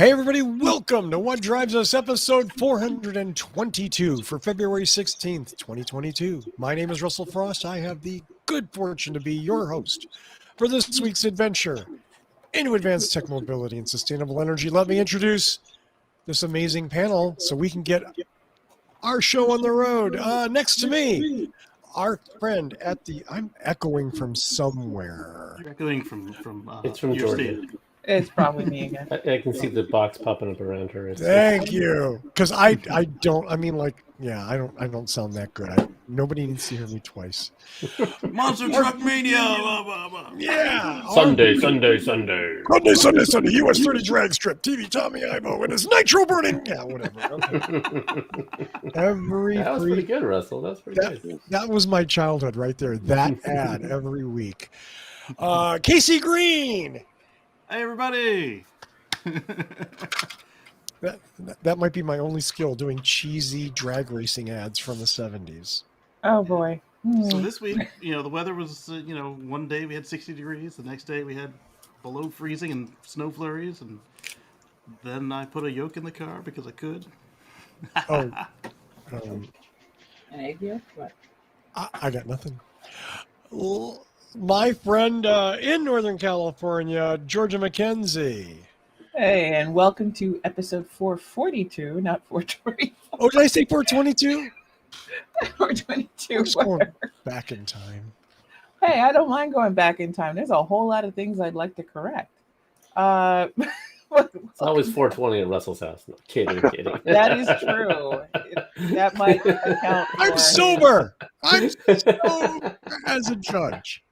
Hey everybody, welcome to What Drives Us, episode 422 for February 16th, 2022. My name is Russell Frost. I have the good fortune to be your host for this week's adventure into advanced tech mobility and sustainable energy. Let me introduce this amazing panel so we can get our show on the road. Next to me, our friend at the... I'm echoing from somewhere. You're echoing from it's from your Georgia. state. It's probably me again. I can see the box popping up around her. Thank you. Because I don't, I mean, like, yeah, I don't sound that good. Nobody needs to hear me twice. Monster Truck Mania! Blah, blah, blah. Yeah. Sunday. Sunday, US 30 drag strip, TV Tommy Ivo, and his nitro burning. Yeah, whatever. Okay. That was pretty good, Russell. That was pretty good. That was my childhood right there. That ad every week. Kacey Green. Hey, everybody! That might be my only skill, doing cheesy drag racing ads from the 70s. Oh boy. So this week, the weather was, one day we had 60 degrees, the next day we had below freezing and snow flurries, and then I put a yoke in the car because I could. Oh. An egg yolk? What? I got nothing. My friend in Northern California, Georgia McKenzie. Hey, and welcome to episode 442, not 424. Oh, did I say 422? 422. I'm just going back in time. Hey, I don't mind going back in time. There's a whole lot of things I'd like to correct. It's always 420 at Russell's house. No, kidding. That is true. That might account for... I'm sober. I'm sober as a judge.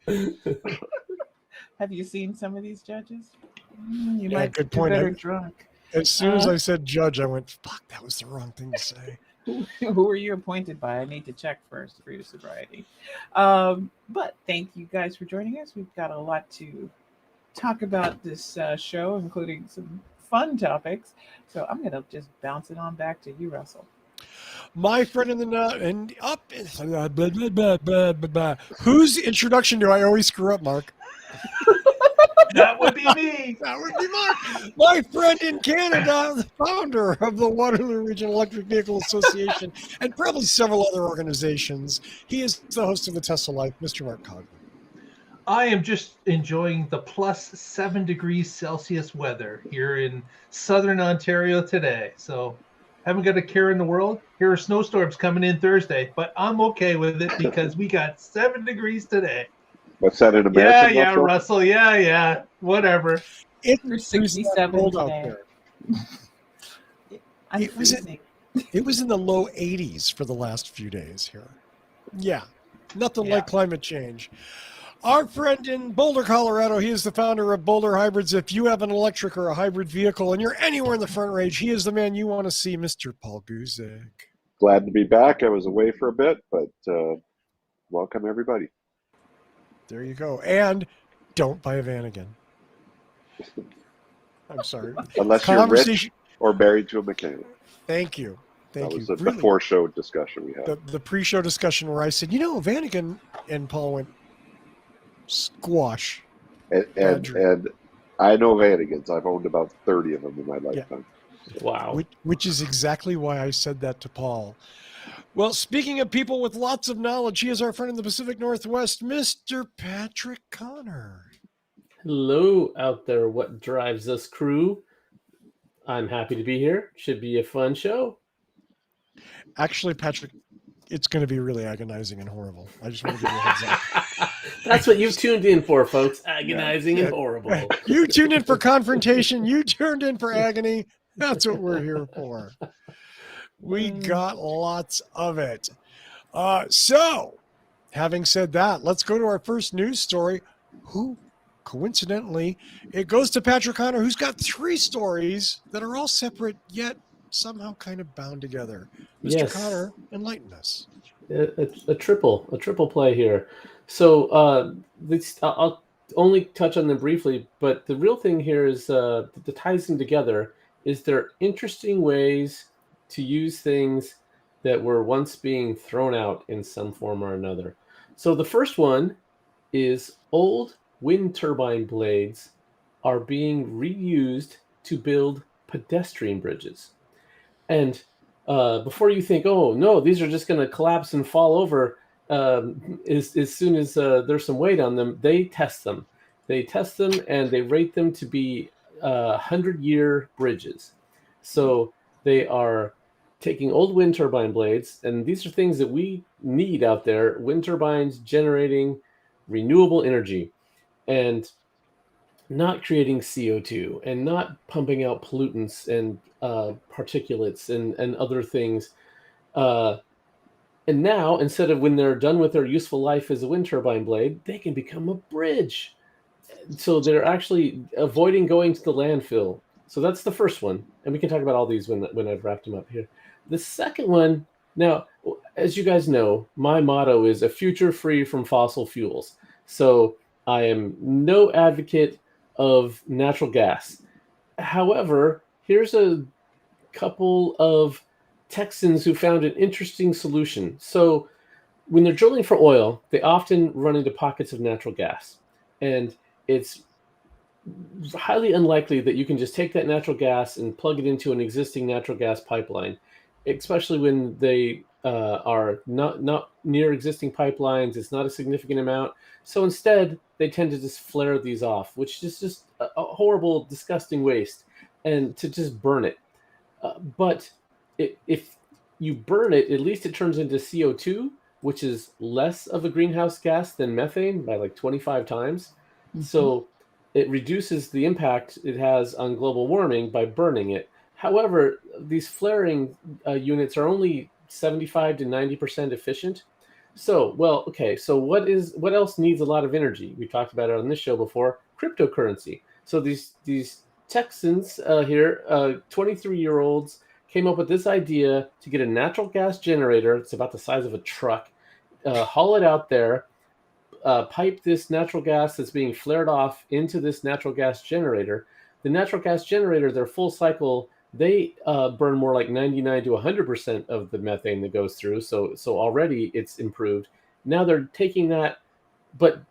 Have you seen some of these judges? You Yeah, might good be point. better drunk. As soon as I said judge, I went, fuck, that was the wrong thing to say. Who are you appointed by? I need to check first for your sobriety. But thank you guys for joining us. We've got a lot to talk about this show, including some fun topics. So I'm going to just bounce it on back to you, Russell. My friend in the nut and up. Blah, blah, blah. Whose introduction do I always screw up, Mark? That would be me. That would be Mark. My friend in Canada, the founder of the Waterloo Regional Electric Vehicle Association, and probably several other organizations. He is the host of the Tesla Life, Mr. Mark Cogman. I am just enjoying the plus 7 degrees Celsius weather here in southern Ontario today. So haven't got a care in the world. Here are snowstorms coming in Thursday, but I'm okay with it because we got 7 degrees today. What's that in American? Yeah, Russell. Yeah, whatever. It's 67 cold out today. there. I'm It was freezing. It was in the low 80s for the last few days here. Yeah, nothing Yeah. like climate change. Our friend in Boulder, Colorado, he is the founder of Boulder Hybrids. If you have an electric or a hybrid vehicle and you're anywhere in the front range, he is the man you want to see, Mr. Paul Guzik. Glad to be back. I was away for a bit, but welcome everybody. There you go. And don't buy a van again. I'm sorry. Unless you're rich or married to a mechanic. Thank you. That Thank was you. the Really, before-show discussion we had. the pre-show discussion where I said, Vanagon, and Paul went, squash. And I know Vanagons. I've owned about 30 of them in my lifetime. Wow. Which is exactly why I said that to Paul. Well, speaking of people with lots of knowledge, he is our friend in the Pacific Northwest, Mr. Patrick Connor. Hello out there, What Drives Us crew. I'm happy to be here. Should be a fun show. Actually, Patrick, it's going to be really agonizing and horrible. I just want to give you a heads up. That's what you've tuned in for, folks. Agonizing and horrible. You tuned in for confrontation. You tuned in for agony. That's what we're here for. We got lots of it. So, having said that, let's go to our first news story. Coincidentally, it goes to Patrick Connor, who's got 3 stories that are all separate, yet somehow kind of bound together. Mr. Yes. Connor, enlighten us. A triple play here. So I'll only touch on them briefly, but the real thing here is that ties them together is there interesting ways to use things that were once being thrown out in some form or another. So the first one is old wind turbine blades are being reused to build pedestrian bridges. And before you think, oh no, these are just going to collapse and fall over as soon as there's some weight on them, they test them. They test them and they rate them to be 100-year bridges. So they are taking old wind turbine blades, and these are things that we need out there, wind turbines generating renewable energy and not creating CO2 and not pumping out pollutants and particulates and other things. And now, instead of when they're done with their useful life as a wind turbine blade, they can become a bridge. So they're actually avoiding going to the landfill. So that's the first one. And we can talk about all these when I've wrapped them up here. The second one, now, as you guys know, my motto is a future free from fossil fuels. So I am no advocate of natural gas. However, here's a couple of Texans who found an interesting solution. So when they're drilling for oil, they often run into pockets of natural gas. And it's highly unlikely that you can just take that natural gas and plug it into an existing natural gas pipeline, especially when they are not near existing pipelines. It's not a significant amount. So instead, they tend to just flare these off, which is just a horrible, disgusting waste, and to just burn it. But if you burn it, at least it turns into CO2, which is less of a greenhouse gas than methane by like 25 times. Mm-hmm. So it reduces the impact it has on global warming by burning it. However, these flaring units are only 75 to 90% efficient. So, well, okay, so what else needs a lot of energy? We talked about it on this show before, cryptocurrency. So these Texans here, 23-year-olds, came up with this idea to get a natural gas generator. It's about the size of a truck, haul it out there, pipe this natural gas that's being flared off into this natural gas generator. The natural gas generator, their full cycle, they burn more like 99 to 100% of the methane that goes through. So already it's improved. Now they're taking that, but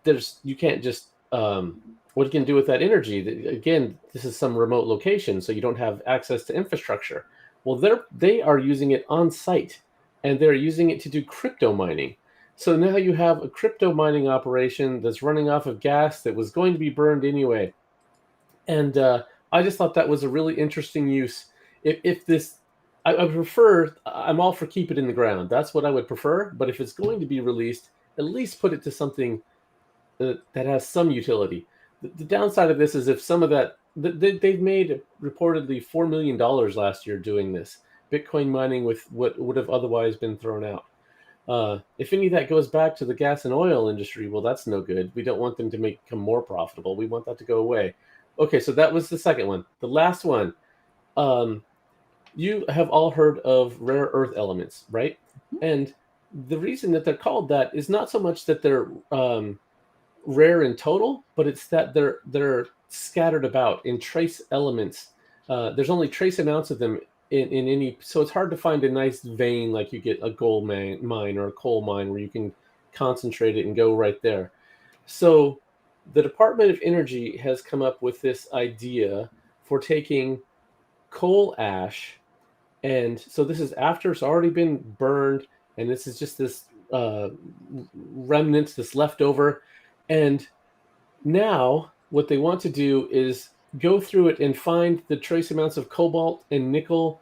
you can't just, what you can do with that energy? Again, this is some remote location, so you don't have access to infrastructure. Well, they are using it on site, and they're using it to do crypto mining. So now you have a crypto mining operation that's running off of gas that was going to be burned anyway. And I just thought that was a really interesting use. If this, I prefer, I'm all for keep it in the ground. That's what I would prefer. But if it's going to be released, at least put it to something that has some utility. The downside of this is if some of that, they've made reportedly $4 million last year doing this, Bitcoin mining with what would have otherwise been thrown out. If any of that goes back to the gas and oil industry, well, that's no good. We don't want them to become more profitable. We want that to go away. Okay, so that was the second one. The last one, you have all heard of rare earth elements, right? And the reason that they're called that is not so much that they're rare in total, but it's that they're scattered about in trace elements. There's only trace amounts of them in any, so it's hard to find a nice vein like you get a gold mine or a coal mine where you can concentrate it and go right there. So the Department of Energy has come up with this idea for taking coal ash, and so this is after it's already been burned, and this is just this remnants, this leftover. And now what they want to do is go through it and find the trace amounts of cobalt and nickel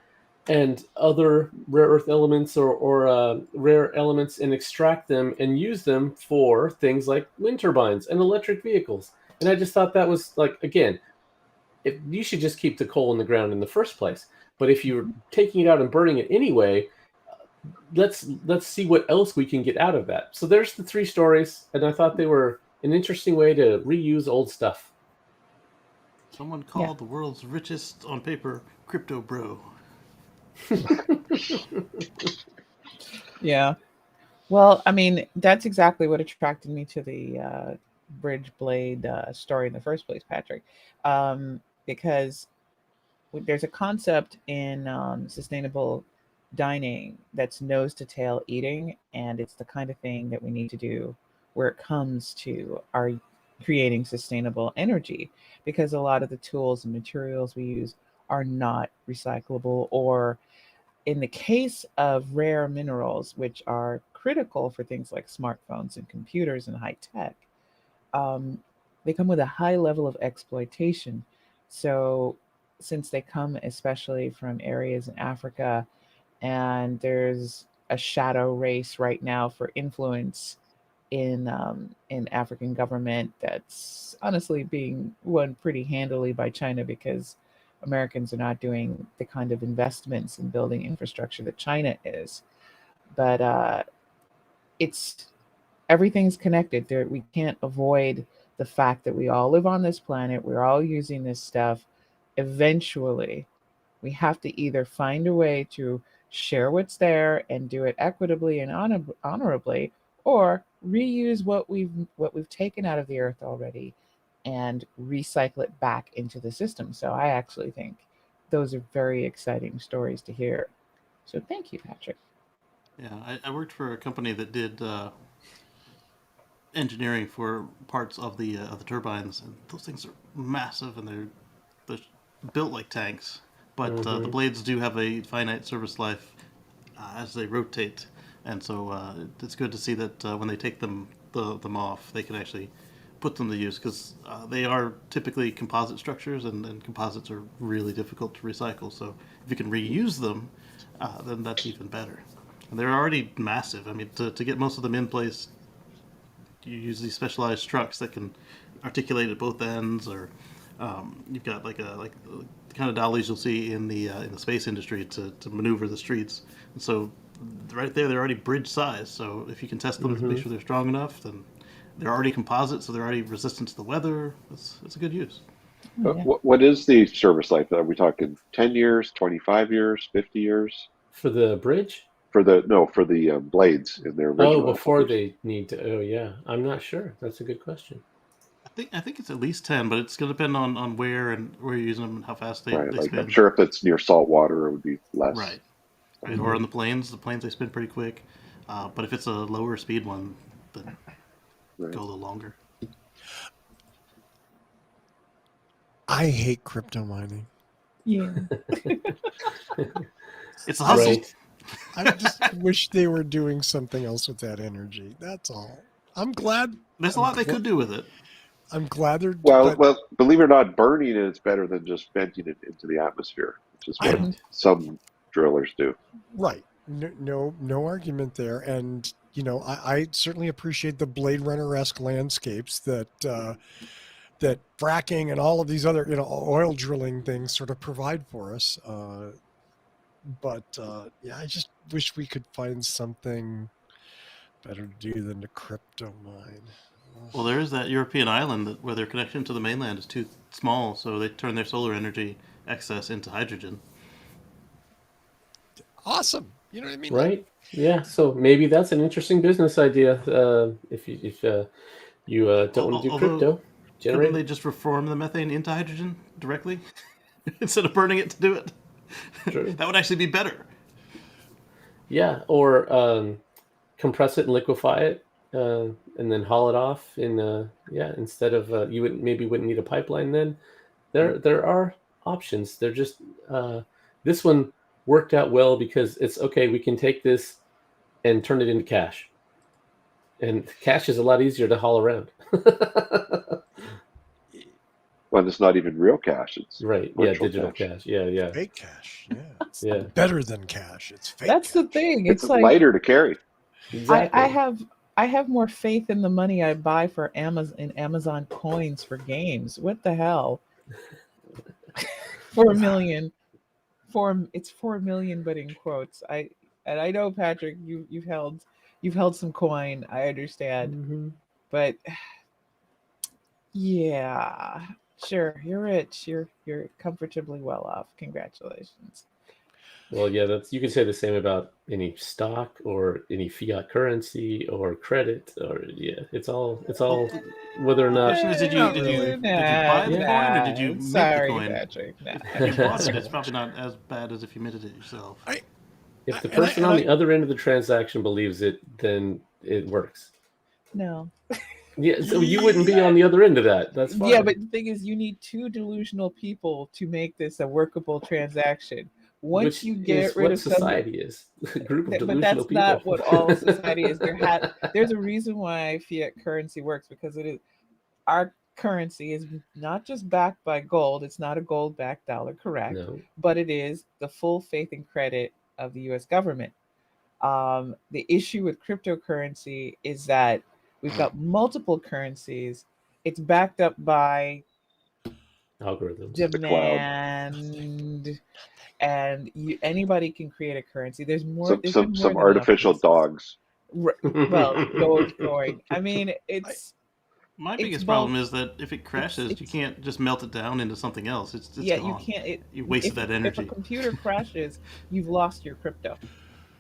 and other rare earth elements or rare elements and extract them and use them for things like wind turbines and electric vehicles. And I just thought that was like, again, you should just keep the coal in the ground in the first place. But if you're taking it out and burning it anyway, let's see what else we can get out of that. So there's the three stories, and I thought they were an interesting way to reuse old stuff. Someone called the world's richest, on paper, crypto bro. Yeah. Well, I mean, that's exactly what attracted me to the bridge blade story in the first place, Patrick. Because there's a concept in sustainable dining that's nose to tail eating, and it's the kind of thing that we need to do where it comes to our creating sustainable energy, because a lot of the tools and materials we use are not recyclable, or in the case of rare minerals, which are critical for things like smartphones and computers and high tech, um, they come with a high level of exploitation. So, since they come especially from areas in Africa, and there's a shadow race right now for influence in African government that's honestly being won pretty handily by China, because Americans are not doing the kind of investments in building infrastructure that China is. But it's everything's connected. There, we can't avoid the fact that we all live on this planet. We're all using this stuff. Eventually, we have to either find a way to share what's there and do it equitably and honorably, or reuse what we've taken out of the earth already and recycle it back into the system. So I actually think those are very exciting stories to hear. So thank you, Patrick. Yeah, I worked for a company that did engineering for parts of the turbines, and those things are massive, and they're built like tanks. But the blades do have a finite service life as they rotate, and so it's good to see that when they take them off, they can actually put them to use, because they are typically composite structures, and composites are really difficult to recycle. So if you can reuse them, then that's even better. And they're already massive. I mean, to get most of them in place, you use these specialized trucks that can articulate at both ends, or you've got like the kind of dollies you'll see in the space industry to maneuver the streets. And so right there, they're already bridge size. So if you can test them to make sure they're strong enough, then they're already composite, so they're already resistant to the weather. It's a good use. But what is the service life? Are we talking 10 years, 25 years, 50 years? For the bridge? For the blades in their original. Oh, before they need to. Oh, yeah. I'm not sure. That's a good question. I think it's at least 10, but it's going to depend on where you're using them and how fast they Right, like spin. I'm sure if it's near salt water, it would be less. Right. Or on the planes they spin pretty quick. But if it's a lower speed one, then go a little longer. I hate crypto mining. Yeah. It's a hustle. Right. I just wish they were doing something else with that energy. That's all. I'm glad. There's a lot they could do with it. I'm glad they're. Well, believe it or not, burning it is better than just venting it into the atmosphere, which is what some drillers do. Right. No argument there. And I certainly appreciate the Blade Runner-esque landscapes that that fracking and all of these other oil drilling things sort of provide for us. But I just wish we could find something better to do than to crypto mine. Well, there is that European island where their connection to the mainland is too small, so they turn their solar energy excess into hydrogen. Awesome. You know what I mean? Right? Yeah. So maybe that's an interesting business idea. If you don't want to do crypto, couldn't they just reform the methane into hydrogen directly instead of burning it to do it? True. That would actually be better. Yeah, or compress it and liquefy it, and then haul it off. Instead of you wouldn't need a pipeline then. There are options. They're just this one worked out well because it's okay. We can take this and turn it into cash, and cash is a lot easier to haul around. Well, it's not even real cash. It's right. Yeah, digital cash. Yeah. Fake cash. Yeah. It's Yeah. better than cash. It's fake. That's cash. the thing. It's like lighter to carry. Exactly. I have more faith in the money I buy for Amazon coins for games. What the hell? $4 million. It's 4 million, but in quotes. I know, Patrick, you've held some coin. I understand, but yeah, sure, you're rich. You're comfortably well off. Congratulations. Well, yeah, you can say the same about any stock or any fiat currency or credit, or it's all whether or not. The question is, did you buy the coin or did you mint the coin? Patrick. Nah. If you bought it, it's probably not as bad as if you minted it yourself. If the person on the other end of the transaction believes it, then it works. No. Yeah, so you wouldn't be on the other end of that. That's fine. Yeah, but the thing is, you need two delusional people to make this a workable transaction. Once Which you get is rid what of some, society is. A group of but delusional that's people. not what all society is. There's a reason why fiat currency works, because it is our currency is not just backed by gold. It's not a gold-backed dollar, correct? No. But it is the full faith and credit of the U.S. government. The issue with cryptocurrency is that we've got multiple currencies. It's backed up by Algorithms. The cloud. demand, and anybody can create a currency. There's more. Some There's some been more some than enough artificial cases. dogs. Well, Dogecoin. I mean, it's My It's biggest both- problem is that if it crashes, you it's- can't just melt it down into something else. It's yeah, gone. you can't. You wasted if, that If energy. a computer crashes, you've lost your crypto.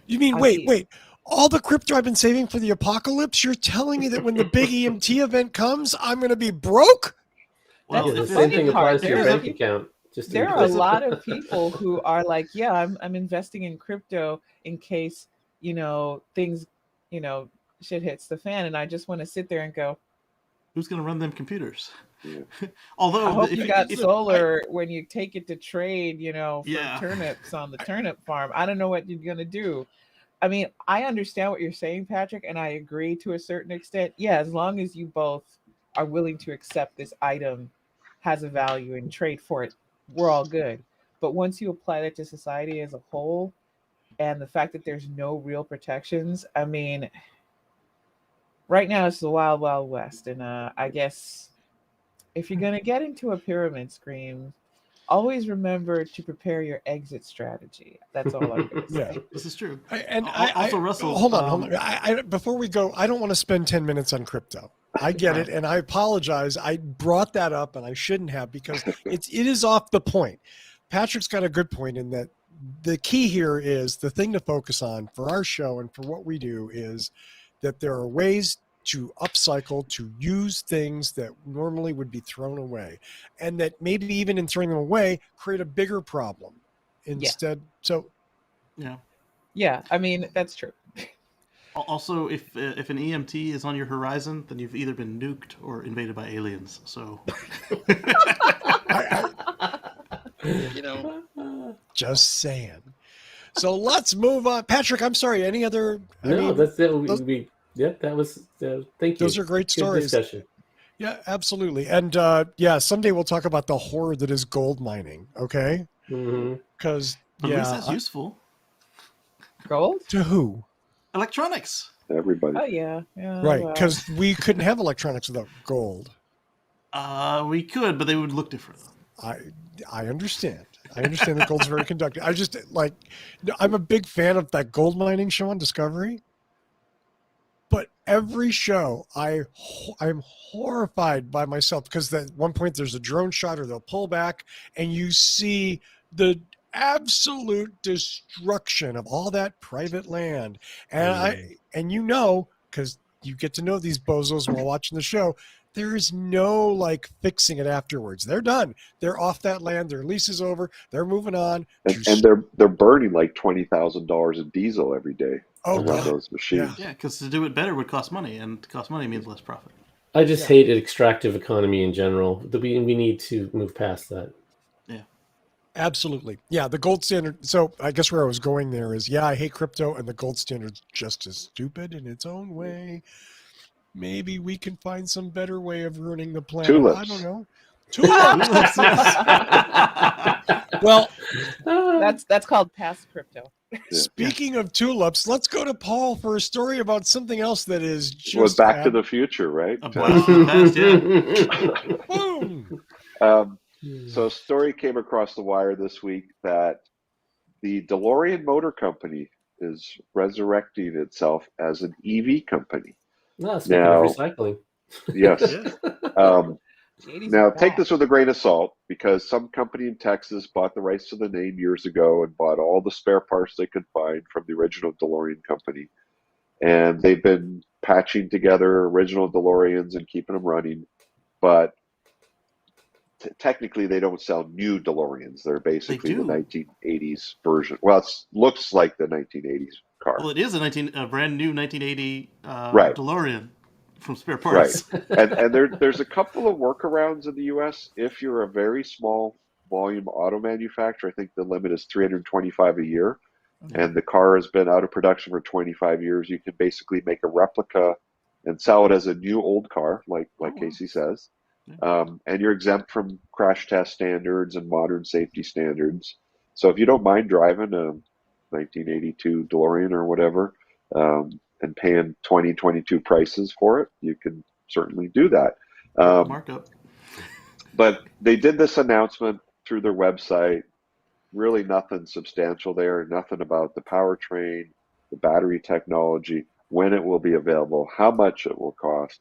You mean, I wait, mean- all the crypto I've been saving for the apocalypse, you're telling me that when the big EMT event comes, I'm going to be broke? Well, That's the if same it- thing funny part. applies to your There's a bank account. Just to There be are a clear. lot of people who are like, yeah, I'm investing in crypto in case, things, shit hits the fan. And I just want to sit there and go, who's going to run them computers? Yeah. Although, I hope if you it- got if- solar when you take it to trade, for Yeah. turnips on the turnip farm. I don't know what you're going to do. I mean, I understand what you're saying, Patrick, and I agree to a certain extent. Yeah, as long as you both are willing to accept this item has a value and trade for it, we're all good. But once you apply that to society as a whole, and the fact that there's no real protections, I mean, right now it's the wild, wild west. And I guess if you're going to get into a pyramid scheme, always remember to prepare your exit strategy. That's all I'm going to say. Yeah. this is true. Also, Russell, hold on. Before we go, I don't want to spend 10 minutes on crypto. I get it, and I apologize. I brought that up, and I shouldn't have, because it is off the point. Patrick's got a good point in that the key here is the thing to focus on for our show and for what we do is that there are ways to upcycle, to use things that normally would be thrown away, and that maybe even in throwing them away, create a bigger problem instead. So, Yeah, I mean, that's true. Also, if an EMT is on your horizon, then you've either been nuked or invaded by aliens. So, just saying. So let's move on. Patrick, I'm sorry. Any other? That's it. That was. Thank you. Those are great Good stories. discussion. Yeah, absolutely. And someday we'll talk about the horror that is gold mining. Okay, because at least that's useful. Gold? to who? Electronics. Everybody. Oh, yeah. Right, well. because we couldn't have electronics without gold. We could, but they would look different. I understand. I understand that gold's very conductive. I just I'm a big fan of that gold mining show on Discovery. But every show, I'm horrified by myself, because at one point there's a drone shot or they'll pull back and you see the absolute destruction of all that private land. And because you get to know these bozos while watching the show, there is no fixing it afterwards. They're done. They're off that land. Their lease is over. They're moving on. And they're burning like $20,000 in diesel every day on those machines. Yeah, because to do it better would cost money, and to cost money means less profit. I just hate an extractive economy in general. We need to move past that. Yeah. Absolutely. Yeah, the gold standard. So I guess where I was going there is, I hate crypto, and the gold standard's just as stupid in its own way. Maybe we can find some better way of ruining the planet. Tulips. I don't know. Tulips. Well, That's called past crypto. speaking of tulips, let's go to Paul for a story about something else that is just Back to the Future, right? A blast from the past, yeah. Boom. So a story came across the wire this week that the DeLorean Motor Company is resurrecting itself as an EV company. Speaking of recycling. Yes. JD's Now, back. take this with a grain of salt, because some company in Texas bought the rights to the name years ago and bought all the spare parts they could find from the original DeLorean company. And they've been patching together original DeLoreans and keeping them running. But technically, they don't sell new DeLoreans. They're basically the 1980s version. Well, it looks like the 1980s car. Well, it is a brand new 1980 Right. DeLorean. from spare parts. And there's a couple of workarounds in the U.S. If you're a very small volume auto manufacturer, I think the limit is 325 a year, and the car has been out of production for 25 years. You can basically make a replica and sell it as a new old car, like Kacey says, and you're exempt from crash test standards and modern safety standards. So if you don't mind driving a 1982 DeLorean or whatever, and paying 2022 prices for it, you can certainly do that. Markup. But they did this announcement through their website. Really nothing substantial there, nothing about the powertrain, the battery technology, when it will be available, how much it will cost.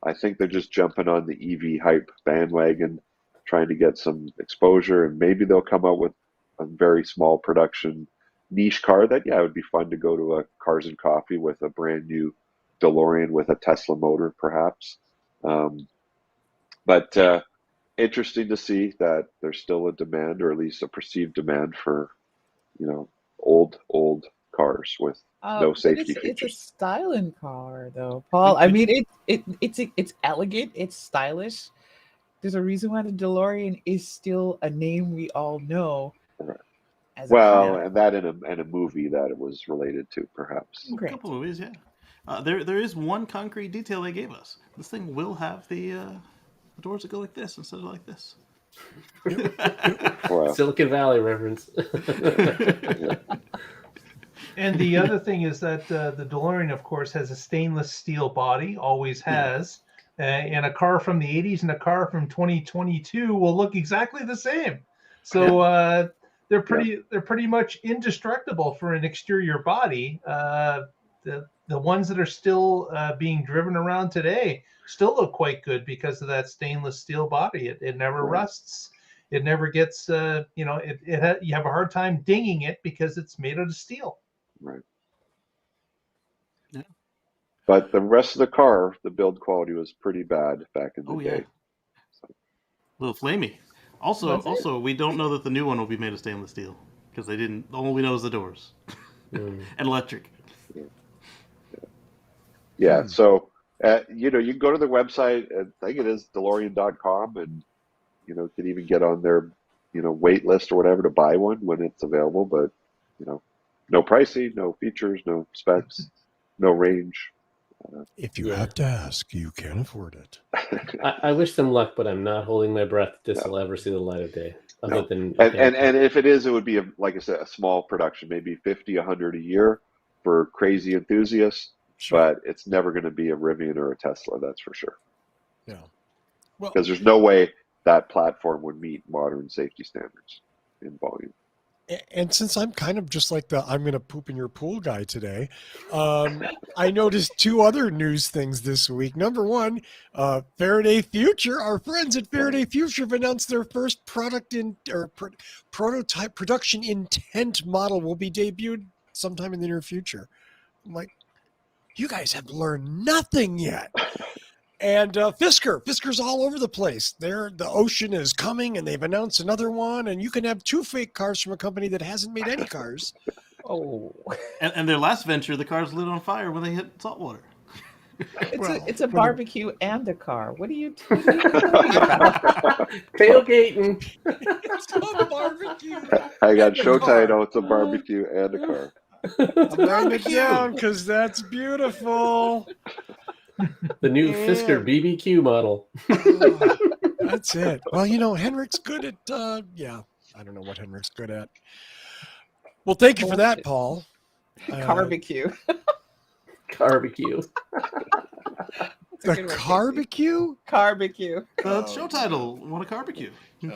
I think they're just jumping on the EV hype bandwagon, trying to get some exposure, and maybe they'll come out with a very small production niche car that, it would be fun to go to a Cars and Coffee with a brand new DeLorean with a Tesla motor, perhaps. But interesting to see that there's still a demand, or at least a perceived demand, for old cars with no safety features. It's a styling car, though, Paul. I mean, it's elegant, it's stylish. There's a reason why the DeLorean is still a name we all know. Right. Well, and that in a movie that it was related to, perhaps. Great. A couple movies, yeah. There is one concrete detail they gave us. This thing will have the doors that go like this instead of like this. Wow. Silicon Valley reference. Yeah. And the other thing is that the DeLorean, of course, has a stainless steel body, always has. And a car from the 80s and a car from 2022 will look exactly the same. So they're pretty much indestructible for an exterior body. The ones that are still being driven around today still look quite good because of that stainless steel body. It never rusts. It never gets you have a hard time dinging it because it's made out of steel. Right. Yeah. But the rest of the car, the build quality was pretty bad back in the day. A little flamey. Also, we don't know that the new one will be made of stainless steel because they didn't. All we know is the doors and electric. Yeah. So you can go to their website. I think it is DeLorean.com, and can even get on their wait list or whatever to buy one when it's available. But no pricing, no features, no specs, no range. If you have to ask, you can afford it. I wish them luck, but I'm not holding my breath that this will ever see the light of day. Other than and if it is, it would be like I said, a small production, maybe 50, 100 a year for crazy enthusiasts. Sure. But it's never going to be a Rivian or a Tesla, that's for sure. Yeah. Well, because there's no way that platform would meet modern safety standards in volume. And since I'm kind of just like the I'm going to poop in your pool guy today, I noticed two other news things this week. Number one, Faraday Future, our friends at Faraday Future have announced their first prototype production intent model will be debuted sometime in the near future. I'm like, you guys have learned nothing yet. And Fisker's all over the place. The Ocean is coming, and they've announced another one, and you can have two fake cars from a company that hasn't made any cars. Oh. And their last venture, the cars lit on fire when they hit salt water. It's a barbecue and a car. What are you talking about? Tailgating. It's a barbecue. I got show title. It's a barbecue and a car. I'm writing it down because that's beautiful. The new Fisker BBQ model. That's it. Well, Henrik's good at, I don't know what Henrik's good at. Well, thank you for that, Paul. Carbecue. Carbecue. The Carbecue? Carbecue. That's show title. Want a Carbecue? No.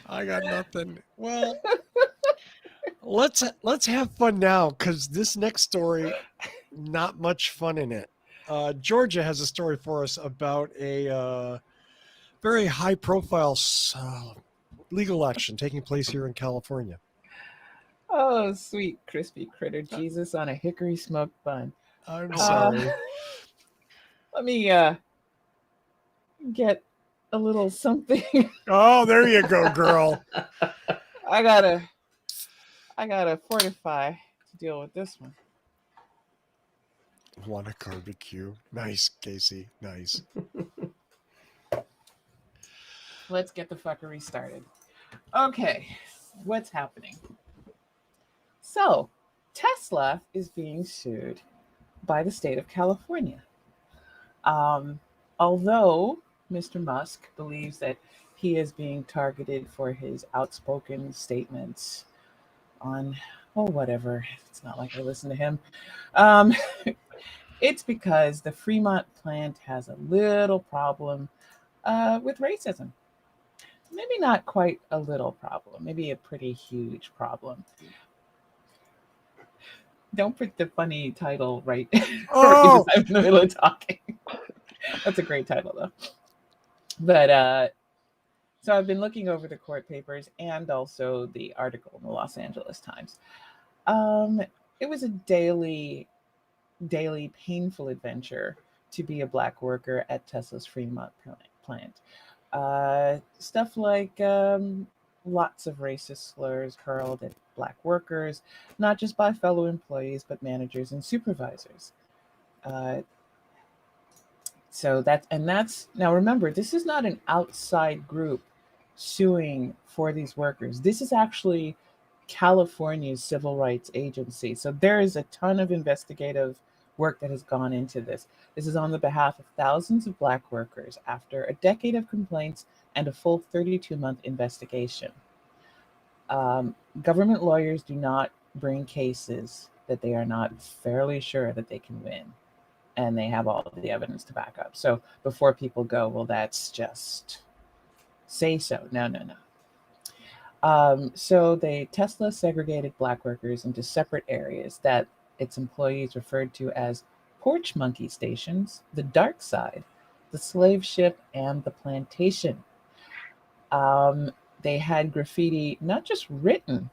I got nothing. Well, let's have fun now, because this next story, not much fun in it. Georgia has a story for us about a very high-profile legal action taking place here in California. Oh, sweet crispy critter Jesus on a hickory smoked bun. I'm sorry. Let me get a little something. Oh, there you go, girl. I gotta fortify to deal with this one. Want a Carbecue. Nice, Kacey. Nice. Let's get the fuckery started. Okay, what's happening? So, Tesla is being sued by the state of California. Although Mr. Musk believes that he is being targeted for his outspoken statements on, oh, whatever. It's not like I listen to him. Um, it's because the Fremont plant has a little problem with racism. Maybe not quite a little problem, maybe a pretty huge problem. Don't put the funny title right, Oh! right beside in the middle of talking. That's a great title, though. But so I've been looking over the court papers and also the article in the Los Angeles Times. It was a daily painful adventure to be a Black worker at Tesla's Fremont plant. Stuff like lots of racist slurs hurled at Black workers, not just by fellow employees, but managers and supervisors. So that's now remember, this is not an outside group suing for these workers. This is actually California's civil rights agency. So there is a ton of investigative work that has gone into this. This is on the behalf of thousands of Black workers after a decade of complaints and a full 32-month investigation. Government lawyers do not bring cases that they are not fairly sure that they can win, and they have all of the evidence to back up. So before people go, well, that's just say so. No. So Tesla segregated Black workers into separate areas that its employees referred to as porch monkey stations, the dark side, the slave ship, and the plantation. They had graffiti not just written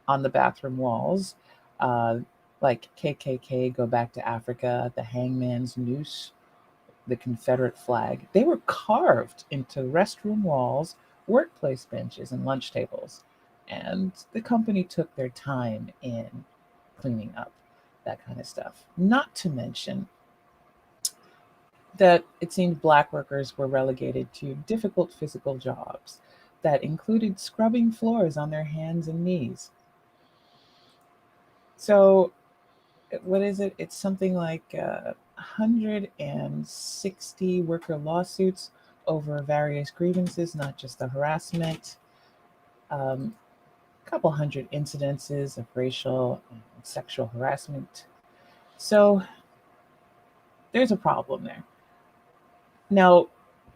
on the bathroom walls, like KKK, go back to Africa, the hangman's noose, the Confederate flag. They were carved into restroom walls, workplace benches, and lunch tables. And the company took their time in cleaning up that kind of stuff. Not to mention that it seemed Black workers were relegated to difficult physical jobs that included scrubbing floors on their hands and knees. So, what is it? It's something like 160 worker lawsuits over various grievances, not just the harassment. A couple hundred incidences of racial and sexual harassment. So there's a problem there. Now,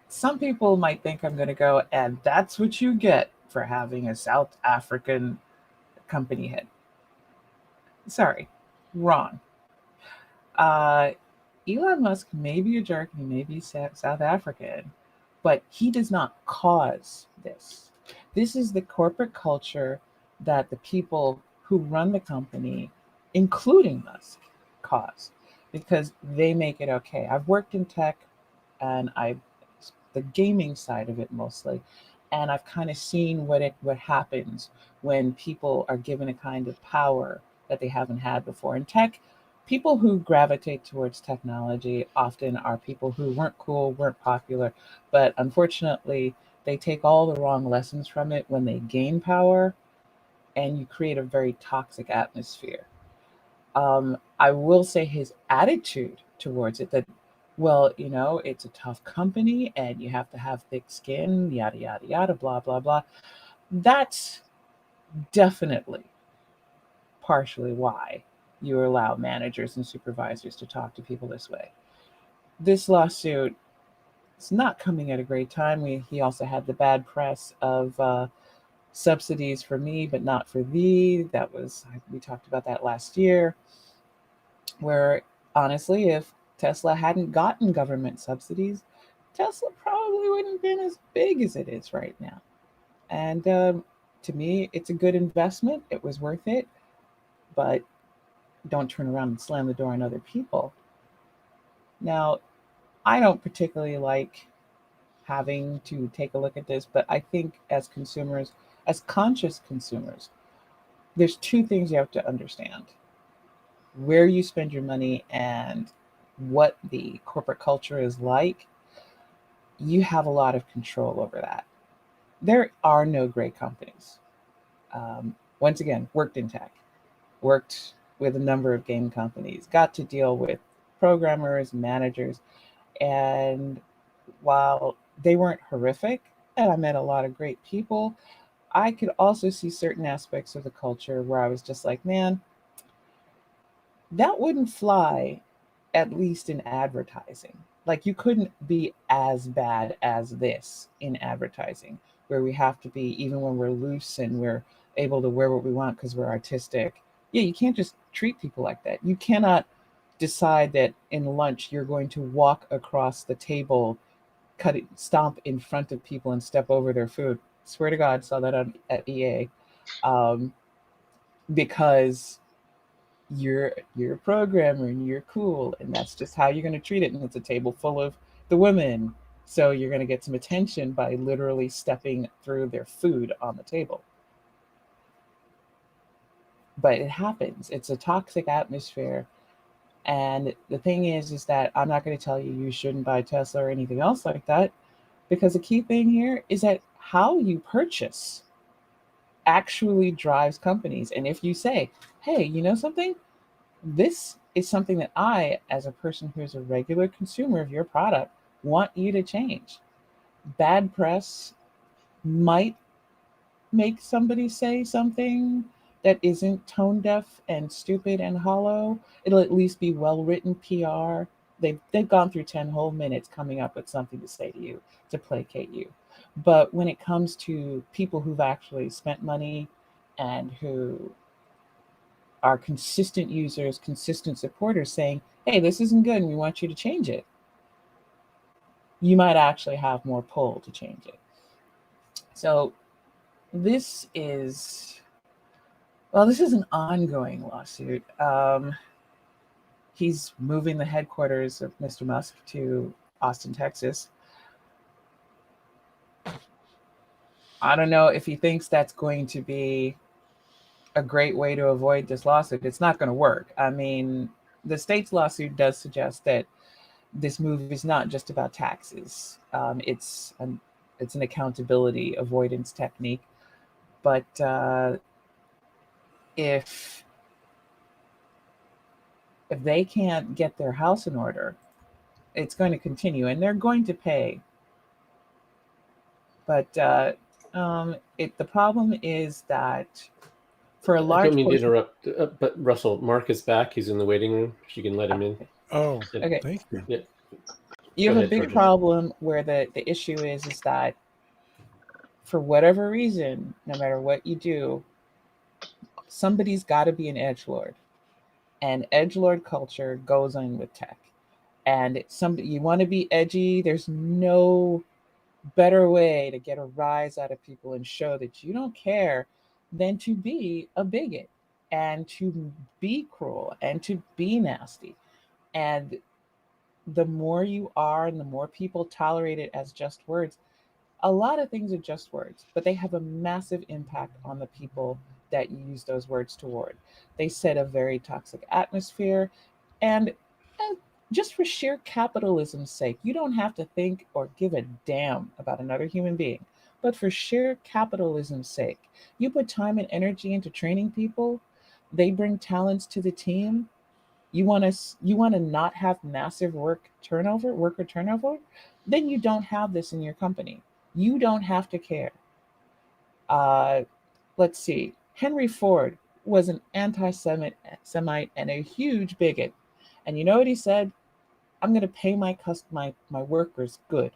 some people might think I'm going to go, and that's what you get for having a South African company head. Sorry, wrong. Elon Musk may be a jerk, he may be South African, but he does not cause this. This is the corporate culture that the people who run the company, including Musk, cause, because they make it okay. I've worked in tech, and the gaming side of it mostly, and I've kind of seen what happens when people are given a kind of power that they haven't had before. In tech, people who gravitate towards technology often are people who weren't cool, weren't popular, but unfortunately, they take all the wrong lessons from it when they gain power, and you create a very toxic atmosphere. I will say his attitude towards it, that, well, it's a tough company and you have to have thick skin, yada, yada, yada, blah, blah, blah. That's definitely partially why you allow managers and supervisors to talk to people this way. This lawsuit is not coming at a great time. He also had the bad press of subsidies for me, but not for thee. We talked about that last year, where honestly, if Tesla hadn't gotten government subsidies, Tesla probably wouldn't have been as big as it is right now. And to me, it's a good investment. It was worth it, but don't turn around and slam the door on other people. Now, I don't particularly like having to take a look at this, but I think as consumers, as conscious consumers, there's two things you have to understand. where you spend your money and what the corporate culture is like, you have a lot of control over that. There are no great companies. Once again, worked in tech, worked with a number of game companies, got to deal with programmers, managers, and while they weren't horrific, and I met a lot of great people, I could also see certain aspects of the culture where I was just like, man, that wouldn't fly, at least in advertising. Like, you couldn't be as bad as this in advertising, where we have to be, even when we're loose and we're able to wear what we want because we're artistic. Yeah, you can't just treat people like that. You cannot decide that in lunch you're going to walk across the table, stomp in front of people and step over their food. Swear to God, saw that at EA. Um, because you're a programmer and you're cool, and that's just how you're going to treat it, and it's a table full of the women, so you're going to get some attention by literally stepping through their food on the table. But it happens. It's a toxic atmosphere. And the thing is that I'm not going to tell you you shouldn't buy Tesla or anything else like that, because the key thing here is that how you purchase actually drives companies. And if you say, hey, you know something, this is something that I, as a person who's a regular consumer of your product, want you to change. Bad press might make somebody say something that isn't tone deaf and stupid and hollow. It'll at least be well written PR. They've gone through 10 whole minutes coming up with something to say to you to placate you. But when it comes to people who've actually spent money and who are consistent users, consistent supporters saying, hey, this isn't good and we want you to change it, you might actually have more pull to change it. So this is an ongoing lawsuit. He's moving the headquarters of Mr. Musk to Austin, Texas. I don't know if he thinks that's going to be a great way to avoid this lawsuit. It's not going to work. I mean, the state's lawsuit does suggest that this move is not just about taxes. It's an accountability avoidance technique. But if they can't get their house in order, it's going to continue, and they're going to pay. But the problem is that for a large I don't mean portion... to interrupt, but Russell, Mark is back. He's in the waiting room. You can let him in. Oh, okay. Thank you. Yeah. You Go have ahead, a big Sergeant. problem where the issue is that for whatever reason, no matter what you do, somebody's got to be an edgelord, and edgelord culture goes on with tech. And you want to be edgy. There's no better way to get a rise out of people and show that you don't care than to be a bigot and to be cruel and to be nasty. And the more you are and the more people tolerate it as just words, a lot of things are just words, but they have a massive impact on the people that you use those words toward. They set a very toxic atmosphere. And just for sheer capitalism's sake, you don't have to think or give a damn about another human being. But for sheer capitalism's sake, you put time and energy into training people. They bring talents to the team. You want to not have massive worker turnover, then you don't have this in your company. You don't have to care. Let's see. Henry Ford was an anti-Semite and a huge bigot. And you know what he said? I'm going to pay my workers good.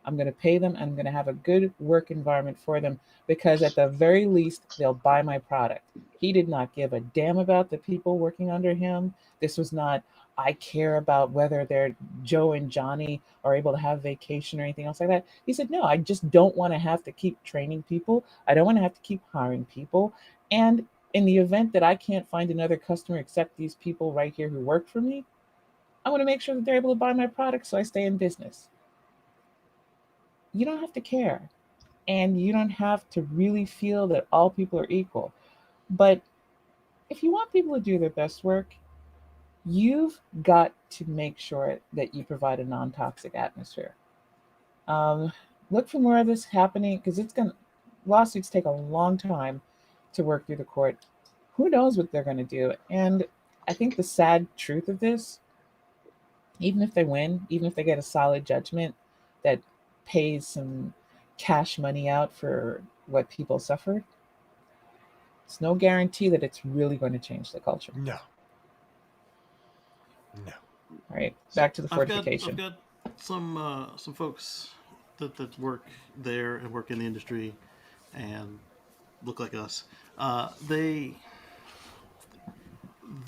I'm going to pay them. I'm going to have a good work environment for them, because at the very least, they'll buy my product. He did not give a damn about the people working under him. This was not, I care about whether they're Joe and Johnny are able to have vacation or anything else like that. He said, no, I just don't want to have to keep training people. I don't want to have to keep hiring people. And in the event that I can't find another customer except these people right here who work for me, I want to make sure that they're able to buy my product so I stay in business. You don't have to care. And you don't have to really feel that all people are equal. But if you want people to do their best work, you've got to make sure that you provide a non-toxic atmosphere. Um, Look for more of this happening because lawsuits take a long time to work through the court. Who knows what they're going to do? And I think the sad truth of this, even if they win, even if they get a solid judgment that pays some cash money out for what people suffered, it's no guarantee that it's really going to change the culture. No. No. All right, back to the I've got fortification. some folks that work there and work in the industry and look like us.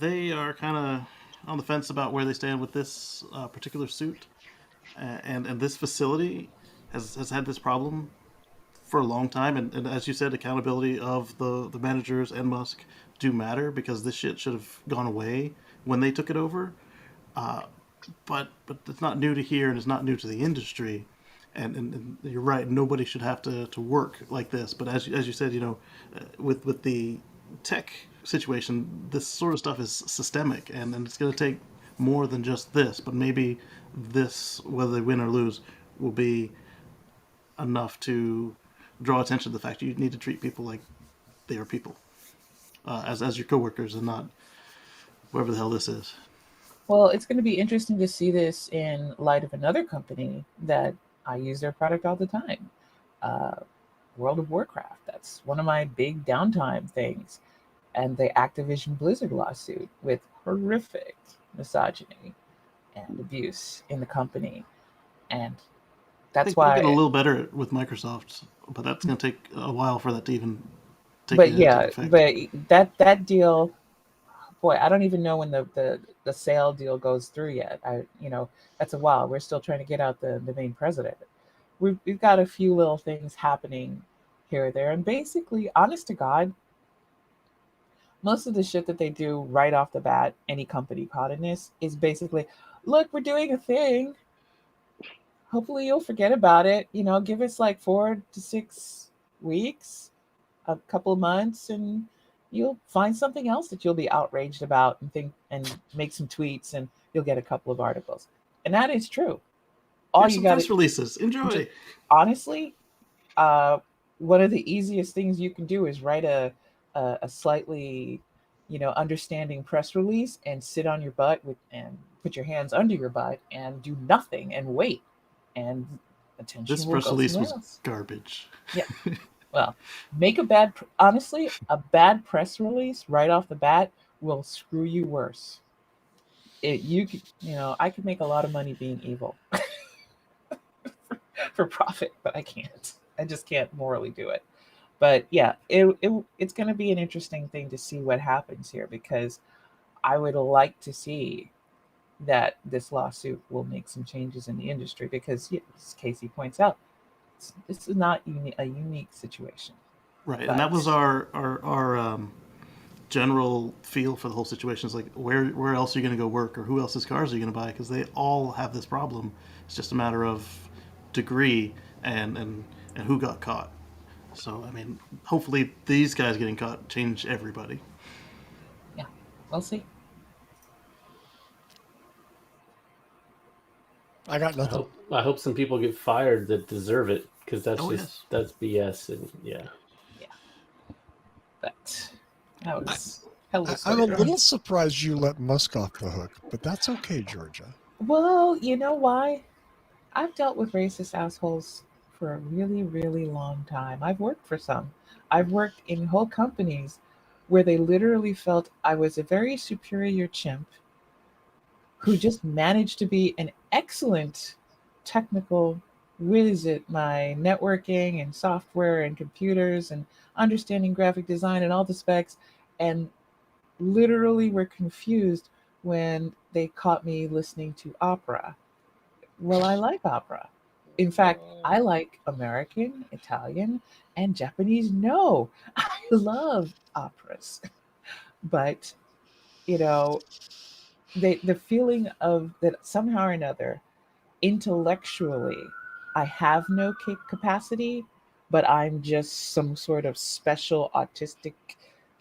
They are kind of on the fence about where they stand with this particular suit, and this facility has had this problem for a long time. And as you said, accountability of the managers and Musk do matter because this shit should have gone away when they took it over. But it's not new to here, and it's not new to the industry. And you're right. Nobody should have to work like this. But as you said, with the tech situation, this sort of stuff is systemic, and it's going to take more than just this. But maybe this, whether they win or lose, will be enough to draw attention to the fact you need to treat people like they are people, as your coworkers, and not whoever the hell this is. Well, it's going to be interesting to see this in light of another company that I use their product all the time, uh, World of Warcraft. That's one of my big downtime things. And the Activision Blizzard lawsuit with horrific misogyny and abuse in the company. And I that's think they're getting a why, little better with Microsoft, but that's going to take a while for that to even take but take yeah, effect. but that deal, boy, I don't even know when the sale deal goes through yet. That's a while. We're still trying to get out the main president. We've got a few little things happening here or there, and basically, honest to God, most of the shit that they do right off the bat, any company caught in this, is basically, look, we're doing a thing. Hopefully, you'll forget about it. Give us like 4 to 6 weeks, a couple of months, and you'll find something else that you'll be outraged about and think and make some tweets, and you'll get a couple of articles. And that is true. All Here's you some got press to releases. just Enjoy. honestly, uh, one of the easiest things you can do is write a slightly, understanding press release and sit on your butt and put your hands under your butt and do nothing and wait, and This attention will press go release somewhere was else. garbage. Yeah. Well, honestly, a bad press release right off the bat will screw you worse. I could make a lot of money being evil for profit, but I can't. I just can't morally do it. But yeah, it's going to be an interesting thing to see what happens here because I would like to see that this lawsuit will make some changes in the industry because, yeah, as Casey points out, this is not a unique situation. Right, and that was But our general feel for the whole situation. Is like, where else are you going to go work, or who else's cars are you going to buy? Because they all have this problem. It's just a matter of degree and who got caught. So I mean, hopefully these guys getting caught change everybody. yeah, we'll see. I got I nothing. hope some people get fired that deserve it because Oh yes. that's BS and yeah. Yeah, but that was hell of a I'm story. a little surprised you let Musk off the hook, but that's okay, Georgia. Well, you know why? I've dealt with racist assholes for a really, really long time. I've worked for some. I've worked in whole companies where they literally felt I was a very superior chimp who just managed to be an excellent technical whiz at my networking and software and computers and understanding graphic design and all the specs, and literally were confused when they caught me listening to opera. Well, I like opera. In fact, I like American, Italian, and Japanese. No, I love operas. But, you know, the feeling of that somehow or another, intellectually, I have no capacity, but I'm just some sort of special autistic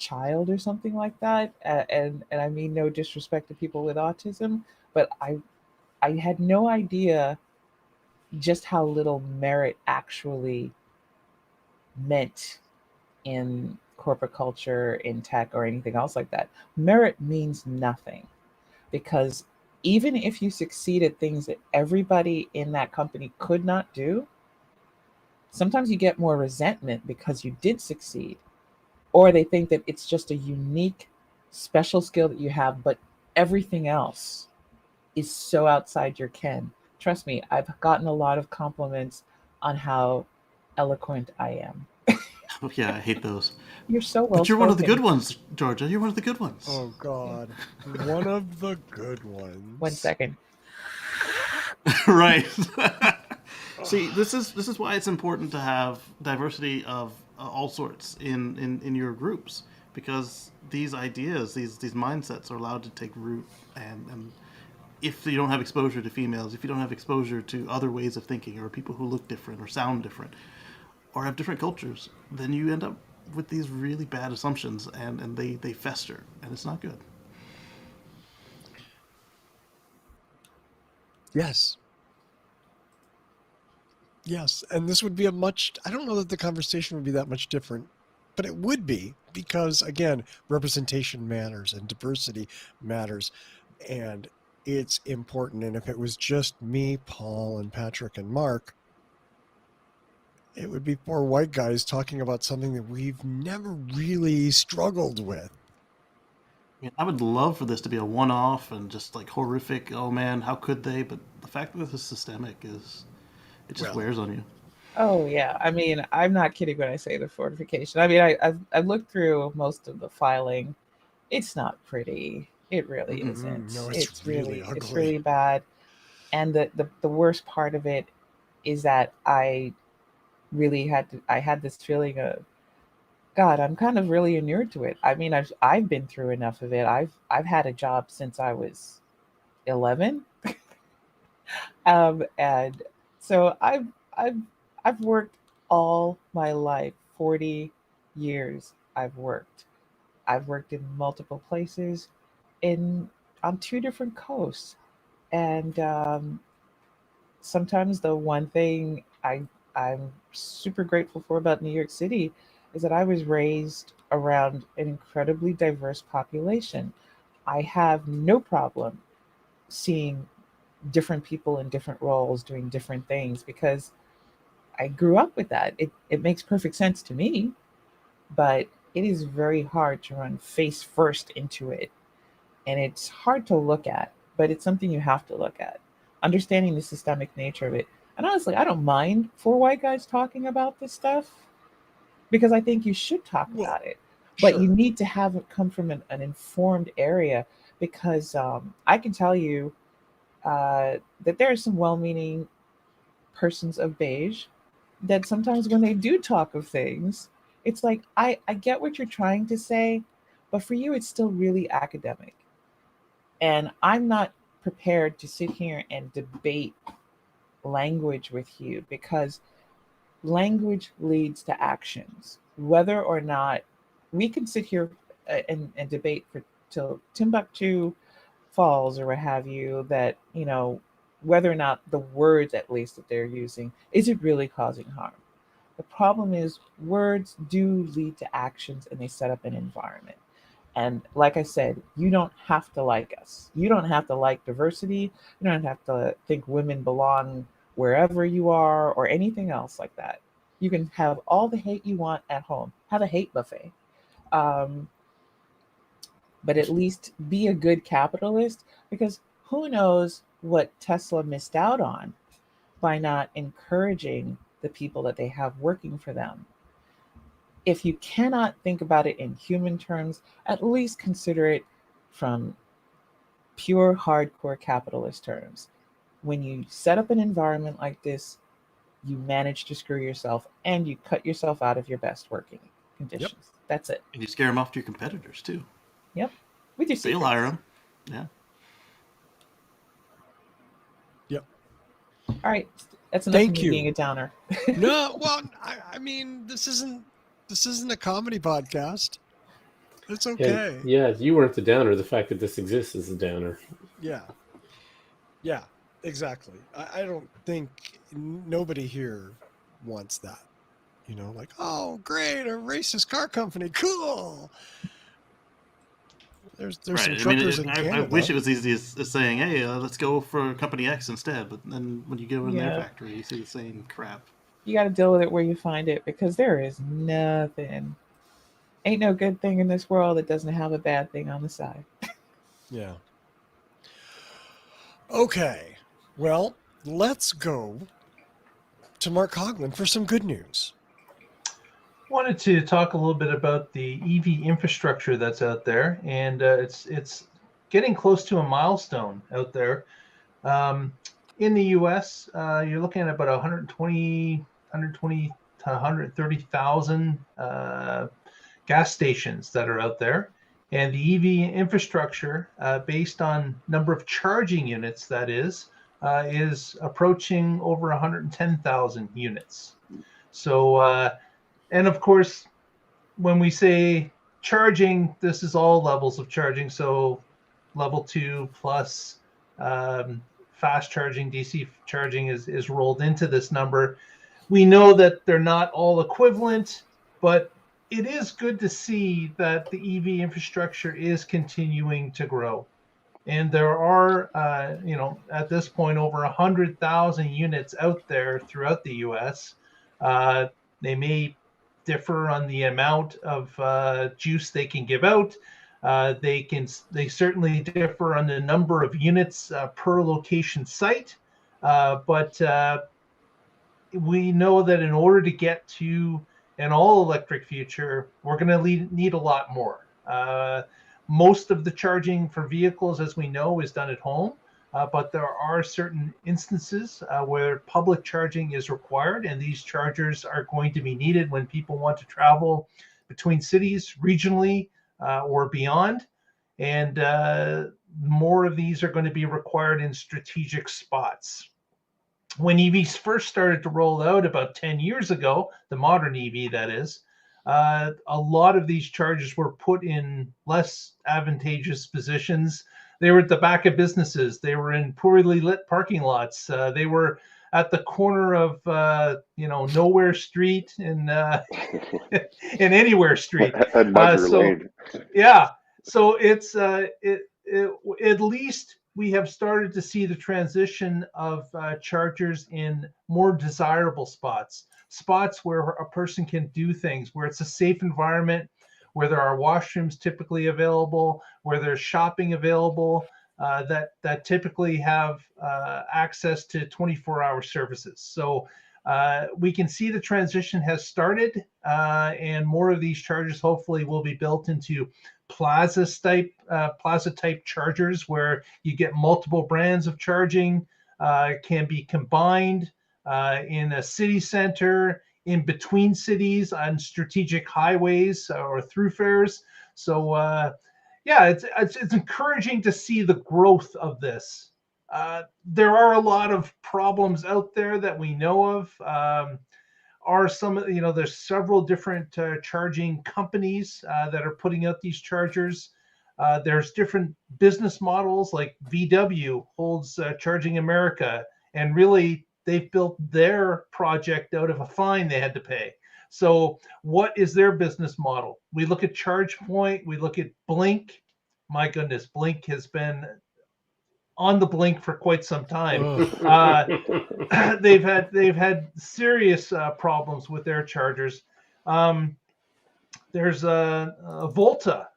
child or something like that. And I mean no disrespect to people with autism, but I had no idea just how little merit actually meant in corporate culture, in tech, or anything else like that. Merit means nothing, because even if you succeed at things that everybody in that company could not do, sometimes you get more resentment because you did succeed, or they think that it's just a unique special skill that you have, but everything else is so outside your ken. Trust me, I've gotten a lot of compliments on how eloquent I am. Oh, yeah, I hate those. You're so well But you're one of the good spoken. ones, Georgia. You're one of the good ones. Oh God, one of the good ones. 1 second. Right. See, this is why it's important to have diversity of all sorts in your groups, because these ideas, these mindsets are allowed to take root, and if you don't have exposure to females, if you don't have exposure to other ways of thinking, or people who look different or sound different or have different cultures, then you end up with these really bad assumptions, and they fester, and it's not good. Yes. Yes, and this would be I don't know that the conversation would be that much different, but it would be, because again, representation matters and diversity matters, and it's important. And if it was just me, Paul, and Patrick and Mark, it would be four white guys talking about something that we've never really struggled with. I mean, I would love for this to be a one-off and just like horrific. Oh man, how could they? But the fact that this is systemic it just Well, wears on you. Oh yeah, I mean, I'm not kidding when I say the fortification. I mean, I've looked through most of the filing. It's not pretty. It really isn't. No, it's really It's ugly. really bad. And the worst part of it is that I had this feeling of, God, I'm kind of really inured to it. I mean, I've been through enough of it. I've had a job since I was 11. And so I've I've worked all my life, 40 years I've worked. I've worked in multiple places in on two different coasts. And sometimes the one thing I'm super grateful for about New York City is that I was raised around an incredibly diverse population. I have no problem seeing different people in different roles doing different things because I grew up with that. It makes perfect sense to me, but it is very hard to run face first into it. And it's hard to look at, but it's something you have to look at. Understanding the systemic nature of it. And honestly, I don't mind four white guys talking about this stuff because I think you should talk Well, about it. But you sure. need to have it come from an informed area because I can tell you that there are some well meaning persons of beige that sometimes when they do talk of things, it's like, I get what you're trying to say, but for you, it's still really academic. And I'm not prepared to sit here and debate language with you because language leads to actions. Whether or not we can sit here and debate for till Timbuktu falls or what have you, that, whether or not the words at least that they're using, is it really causing harm? The problem is words do lead to actions and they set up an environment. And like I said, you don't have to like us. You don't have to like diversity. You don't have to think women belong wherever you are or anything else like that. You can have all the hate you want at home. Have a hate buffet. Um, but at least be a good capitalist because who knows what Tesla missed out on by not encouraging the people that they have working for them. If you cannot think about it in human terms, at least consider it from pure hardcore capitalist terms. When you set up an environment like this, you manage to screw yourself and you cut yourself out of your best working conditions. That's it. And you scare them off to your competitors too. Yep. With your They'll secrets. hire them. Yeah. Yep. All right. That's enough Thank of me you. being a downer. No, well, I mean, this isn't a comedy podcast. It's And okay. yeah, you weren't the downer. The fact that this exists is the downer. Yeah. Yeah, exactly. I don't think nobody here wants that. You know, like, oh, great, a racist car company. Cool. There's Right. some I mean, truckers in I Canada. wish it was easy as saying, "Hey, let's go for company X instead." But then when you go in their Yeah. factory, you see the same crap. You got to deal with it where you find it, because there is nothing, ain't no good thing in this world that doesn't have a bad thing on the side. Yeah. Okay. Well, let's go to Mark Coughlin for some good news. Wanted to talk a little bit about the EV infrastructure that's out there, and it's getting close to a milestone out there. In the U.S., you're looking at about 120 to 130,000 gas stations that are out there, and the EV infrastructure, based on number of charging units, that is approaching over 110,000 units. So, and of course, when we say charging, this is all levels of charging. So level 2 plus, fast charging, DC charging is rolled into this number. We know that they're not all equivalent, but it is good to see that the EV infrastructure is continuing to grow. And there are, at this point, over 100,000 units out there throughout the U.S. They may differ on the amount of juice they can give out. They certainly differ on the number of units per location site. But we know that in order to get to an all-electric future, we're going to need a lot more. Most of the charging for vehicles, as we know, is done at home, but there are certain instances where public charging is required, and these chargers are going to be needed when people want to travel between cities, regionally, or beyond. And more of these are going to be required in strategic spots. When EVs first started to roll out about 10 years ago, the modern EV, that is, a lot of these chargers were put in less advantageous positions. They were at the back of businesses. They were in poorly lit parking lots. They were at the corner of, Nowhere Street and in Anywhere Street. And Mugger Lane. Yeah, so it's at least we have started to see the transition of chargers in more desirable spots where a person can do things, where it's a safe environment, where there are washrooms typically available, where there's shopping available, that typically have access to 24-hour services. So we can see the transition has started, and more of these chargers hopefully will be built into plaza type chargers, where you get multiple brands of charging, can be combined in a city center, in between cities, on strategic highways or thoroughfares. So it's encouraging to see the growth of this. There are a lot of problems out there that we know of. There's several different charging companies that are putting out these chargers. There's different business models, like VW holds Charging America, and really they've built their project out of a fine they had to pay. So what is their business model? We look at ChargePoint, we look at Blink. My goodness, Blink has been on the blink for quite some time. They've had serious problems with their chargers. There's Volta,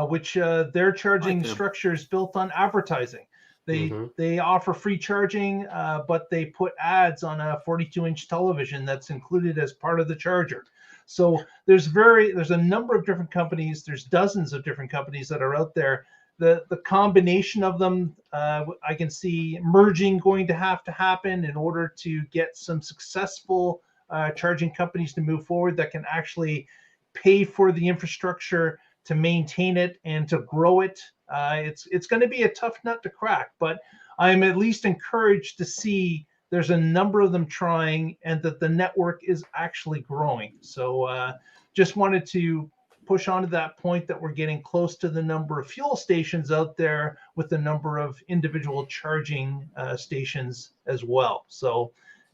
which their charging structure is built on advertising. They offer free charging, but they put ads on a 42-inch television that's included as part of the charger. So there's a number of different companies. There's dozens of different companies that are out there. The combination of them, I can see merging going to have to happen in order to get some successful charging companies to move forward that can actually pay for the infrastructure to maintain it and to grow it. It's going to be a tough nut to crack, but I'm at least encouraged to see there's a number of them trying, and that the network is actually growing. So just wanted to push on to that point that we're getting close to the number of fuel stations out there with the number of individual charging stations as well. So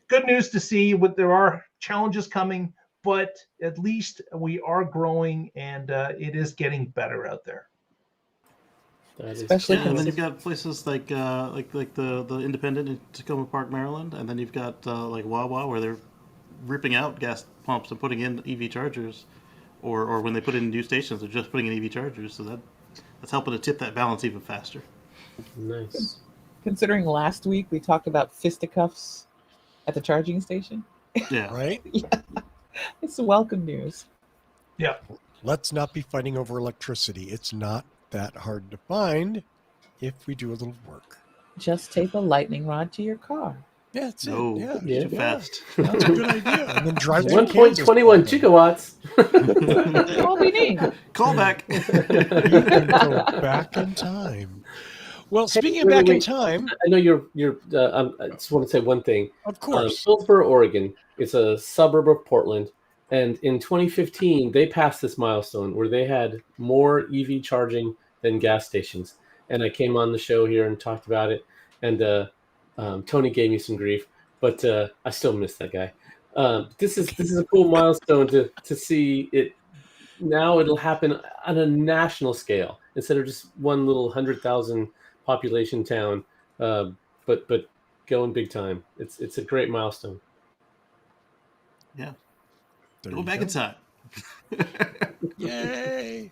good news to see. What there are challenges coming, but at least we are growing, and it is getting better out there. Especially Yeah, and then consider- you've got places like the Independent in Tacoma Park, Maryland, and then you've got like Wawa, where they're ripping out gas pumps and putting in EV chargers, or when they put in new stations, they're just putting in EV chargers. So that's helping to tip that balance even faster. Nice. considering last week we talked about fisticuffs at the charging station. Yeah. Right? It's welcome news. Yeah. Let's not be fighting over electricity. It's not that hard to find if we do a little work. Just tape a lightning rod to your car. Yeah, that's No, it. Yeah, Yeah. too fast. that's a good idea. And then drive through 1.21 Kansas. gigawatts. That's all we need. Call back. You can go back in time. Well, speaking of wait, back in wait. time, I know you're. I just want to say one thing. of course. Hillsboro, Oregon is a suburb of Portland, and in 2015 they passed this milestone where they had more EV charging than gas stations. And I came on the show here and talked about it, and Tony gave me some grief, but I still miss that guy. This is a cool milestone to see it. Now it'll happen on a national scale instead of just one little 100,000 population town, but going big time. It's a great milestone. Yeah. There Go you back go. in time. Yay.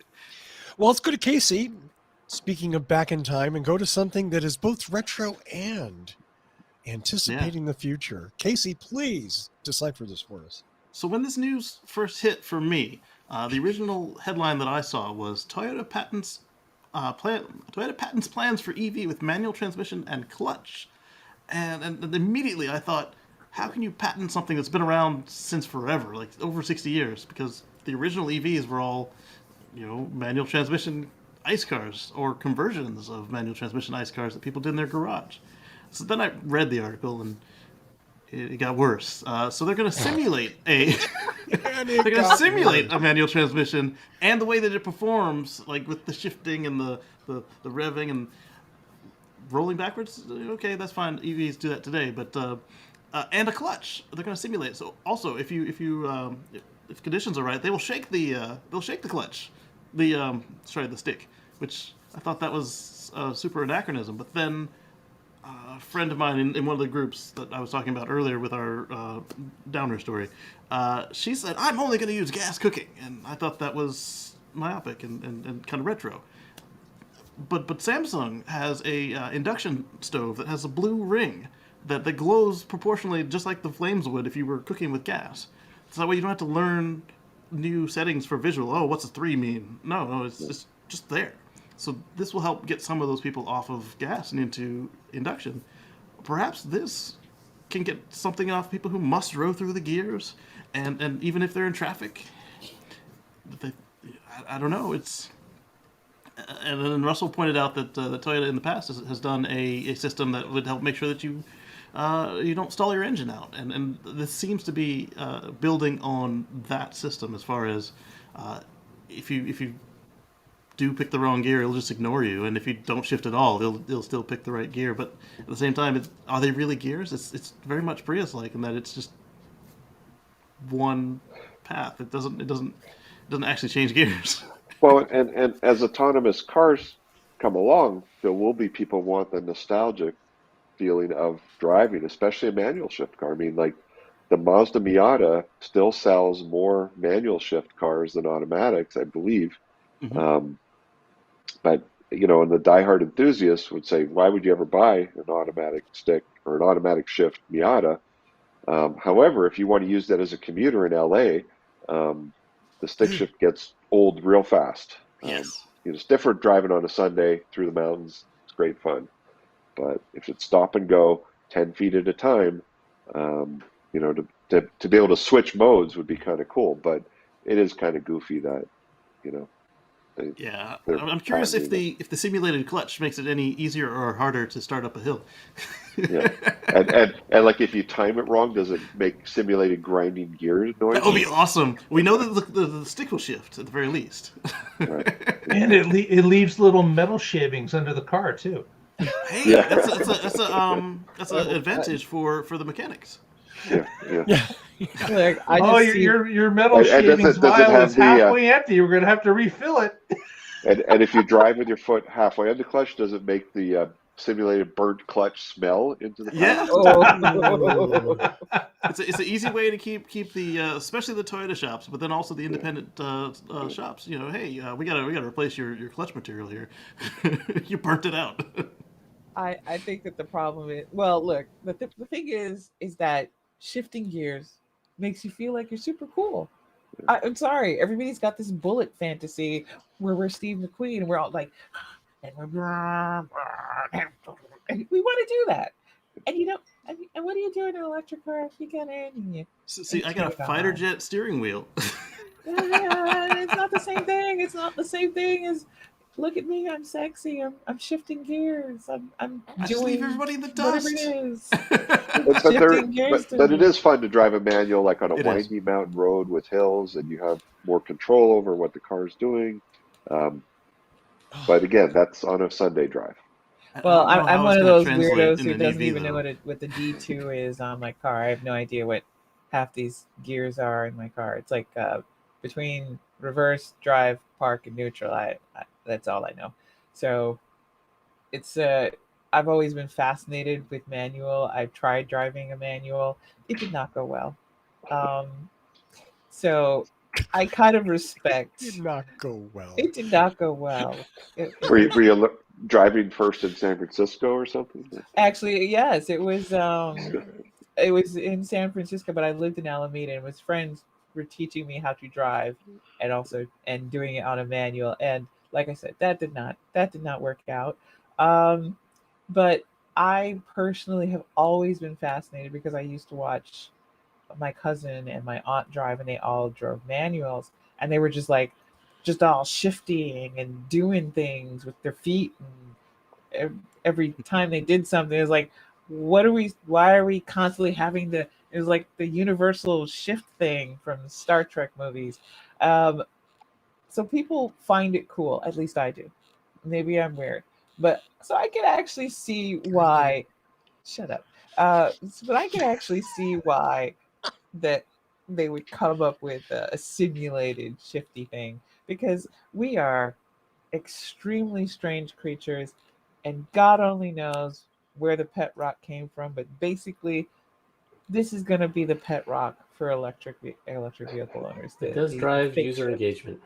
Well, let's go to Kacey. Speaking of back in time, and go to something that is both retro and anticipating the future. Kacey, please decipher this for us. So when this news first hit for me, the original headline that I saw was Toyota patents plans for EV with manual transmission and clutch, and immediately I thought, how can you patent something that's been around since forever, like over 60 years? Because the original EVs were all, manual transmission ice cars or conversions of manual transmission ice cars that people did in their garage. So then I read the article and it got worse. So they're going to simulate a manual transmission and the way that it performs, like with the shifting and the revving and rolling backwards. Okay, that's fine. EVs do that today, but and a clutch. They're going to simulate. So also, if conditions are right, they will shake the clutch, the stick, which I thought that was super anachronism. But then a friend of mine in one of the groups that I was talking about earlier with our downer story, she said, I'm only going to use gas cooking. And I thought that was myopic and kind of retro. But Samsung has a induction stove that has a blue ring that glows proportionally just like the flames would if you were cooking with gas. So that way you don't have to learn new settings for visual. Oh, what's a 3 mean? No, it's just there. So this will help get some of those people off of gas and into induction. Perhaps this can get something off people who must row through the gears, and even if they're in traffic, I don't know. And then Russell pointed out that Toyota in the past has done a system that would help make sure that you don't stall your engine out, and this seems to be building on that system as far as if you do pick the wrong gear, it'll just ignore you, and if you don't shift at all, it'll still pick the right gear. But at the same time, are they really gears? It's very much Prius-like in that it's just one path. It doesn't actually change gears. Well, and as autonomous cars come along, there will be people who want the nostalgic feeling of driving, especially a manual shift car. I mean, like the Mazda Miata still sells more manual shift cars than automatics, I believe. Mm-hmm. But and the diehard enthusiasts would say, why would you ever buy an automatic stick or an automatic shift Miata? However, if you want to use that as a commuter in LA, the stick shift gets old real fast. Yes. It's different driving on a Sunday through the mountains. It's great fun. But if it's stop and go 10 feet at a time, to be able to switch modes would be kind of cool. But it is kind of goofy that, Yeah, They're I'm curious if patenting the simulated clutch makes it any easier or harder to start up a hill. Yeah, and like if you time it wrong, does it make simulated grinding gear That would be noises? awesome. We know that the stick will shift at the very least. Right. And it leaves little metal shavings under the car too. Hey, Yeah. that's an advantage for the mechanics. Yeah, yeah. Yeah. Look, I Oh, just see. your metal And shavings does it vial have is the halfway empty. We're gonna have to refill it. and if you drive with your foot halfway on the clutch, does it make the simulated burnt clutch smell into the car? Yeah, Oh. it's an easy way to keep the especially the Toyota shops, but then also the independent shops. You know, hey, we gotta replace your clutch material here. You burnt it out. I think that the problem is, well, look, the thing is that shifting gears makes you feel like you're super cool. I'm sorry, everybody's got this bullet fantasy where we're Steve McQueen and we're all like, and we want to do that. And you know, and what do you do in an electric car? You get in and you See, I turn got a it fighter on. jet steering wheel. It's not the same thing. It's not the same thing as look at me, I'm sexy. I'm shifting gears. I'm I just leave doing everybody in the whatever dust. it is. But Shifting gears to but it me. is fun to drive a manual like on a It is. windy mountain road with hills, and you have more control over what the car is doing. Um, but again, that's on a Sunday drive. I Well, don't know I'm how it's one of going to those translate weirdos in who an doesn't EV even know though. what the D2 is on my car. I have no idea what half these gears are in my car. It's like between reverse, drive, park, and neutral. I that's all I know. So it's I've always been fascinated with manual. I've tried driving a manual. It did not go well. Um, so I kind of Did respect. not go well. It did not go well. Were you driving first in San Francisco or something? Actually, yes, it was in San Francisco, but I lived in Alameda, and was friends were teaching me how to drive, and also and doing it on a manual. And like I said, that did not work out. Um, but I personally have always been fascinated because I used to watch my cousin and my aunt drive, and they all drove manuals, and they were just like, just all shifting and doing things with their feet, and every time they did something, it was like, what are we? Why are we constantly having to? It was like the universal shift thing from Star Trek movies. Um, so people find it cool. At least I do. Maybe I'm weird, but so I can actually see why. Shut up. But I can actually see why that they would come up with a simulated shifty thing, because we are extremely strange creatures, and God only knows where the pet rock came from. But basically, this is going to be the pet rock for electric vehicle owners. It does The drive fake user shift. engagement.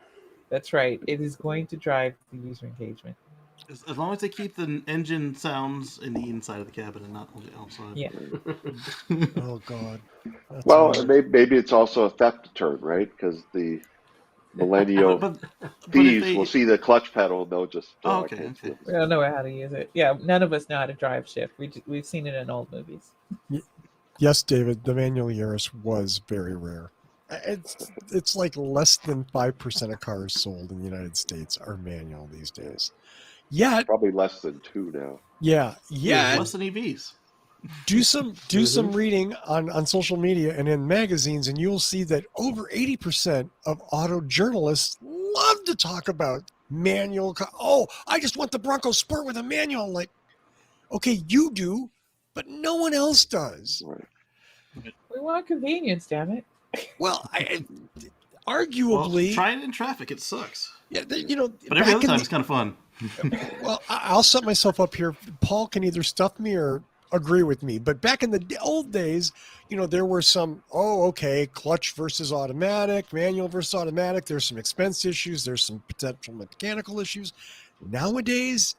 That's right. It is going to drive the user engagement. As long as they keep the engine sounds in the inside of the cabin and not on the outside. Yeah. Oh God. That's Well, weird. maybe it's also a theft deterrent, right? Because the But millennial if thieves will they see the clutch pedal and they'll just, oh, I okay, can't okay. steal We this. don't know how to use it. Yeah, none of us know how to drive shift. We've seen it in old movies. Yes, David, the manual Yaris was very rare. It's like less than 5% of cars sold in the United States are manual these days. Yet, Probably less than 2 now. yeah, Less than EVs. do some reading on social media and in magazines, and you'll see that over 80% of auto journalists love to talk about manual. Oh, I just want the Bronco Sport with a manual. Like, okay, you do, but no one else does. Right. We want convenience, damn it. Well, Well, arguably, try it in traffic. It sucks. yeah, But every other time it's kind of fun. well, I'll set myself up here. Paul can either stuff me or agree with me. But back in the old days, there were some, okay, clutch versus automatic, manual versus automatic. There's some expense issues. There's some potential mechanical issues. Nowadays,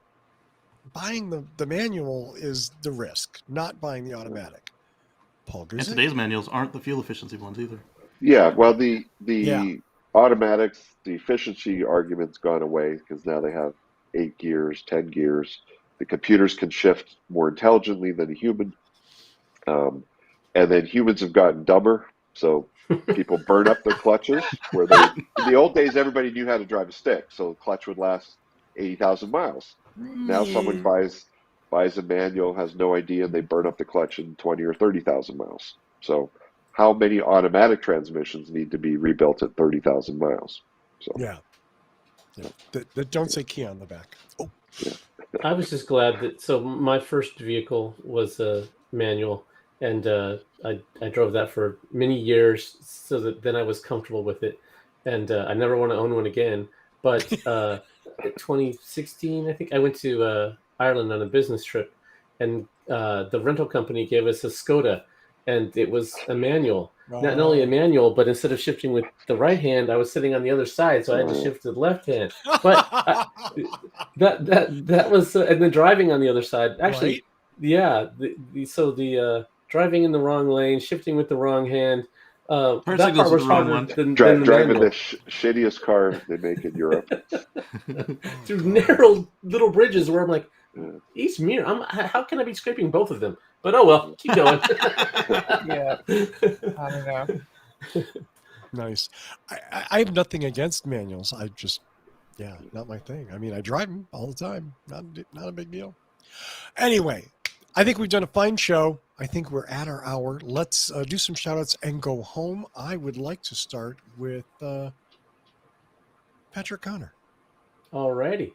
buying the manual is the risk, not buying the automatic. Paul And Guzik? today's manuals aren't the fuel efficiency ones either. Yeah, well, Yeah. the automatics, the efficiency argument's gone away because now they have 8 gears, 10 gears. The computers can shift more intelligently than a human, and then humans have gotten dumber So people burn up their clutches where they, in the old days, everybody knew how to drive a stick. So the clutch would last 80,000 miles. Now someone buys a manual, has no idea, and they burn up the clutch in 20 or 30,000 miles. So how many automatic transmissions need to be rebuilt at 30,000 miles? So Yeah. That don't say key on the back. Oh, yeah. I was just glad that. So my first vehicle was a manual, and I drove that for many years, so that then I was comfortable with it, and I never want to own one again. But in 2016, I think I went to Ireland on a business trip, and the rental company gave us a Skoda, and it was a manual. Not only a manual, but instead of shifting with the right hand, I was sitting on the other side, so I had to shift to the left hand. But that was and then driving on the other side. Actually, right? yeah. The driving in the wrong lane, shifting with the wrong hand. That signals part with was the wrong harder one. than the Driving manual. the shittiest car they make in Europe. Through narrow little bridges where I'm like, Yeah. each mirror. How can I be scraping both of them? But oh well, keep going. Yeah, I don't know. Nice. I have nothing against manuals. I just, yeah, not my thing. I mean, I drive them all the time. Not a big deal. Anyway, I think we've done a fine show. I think we're at our hour. Let's do some shout outs and go home. I would like to start with Patrick Connor. Alrighty.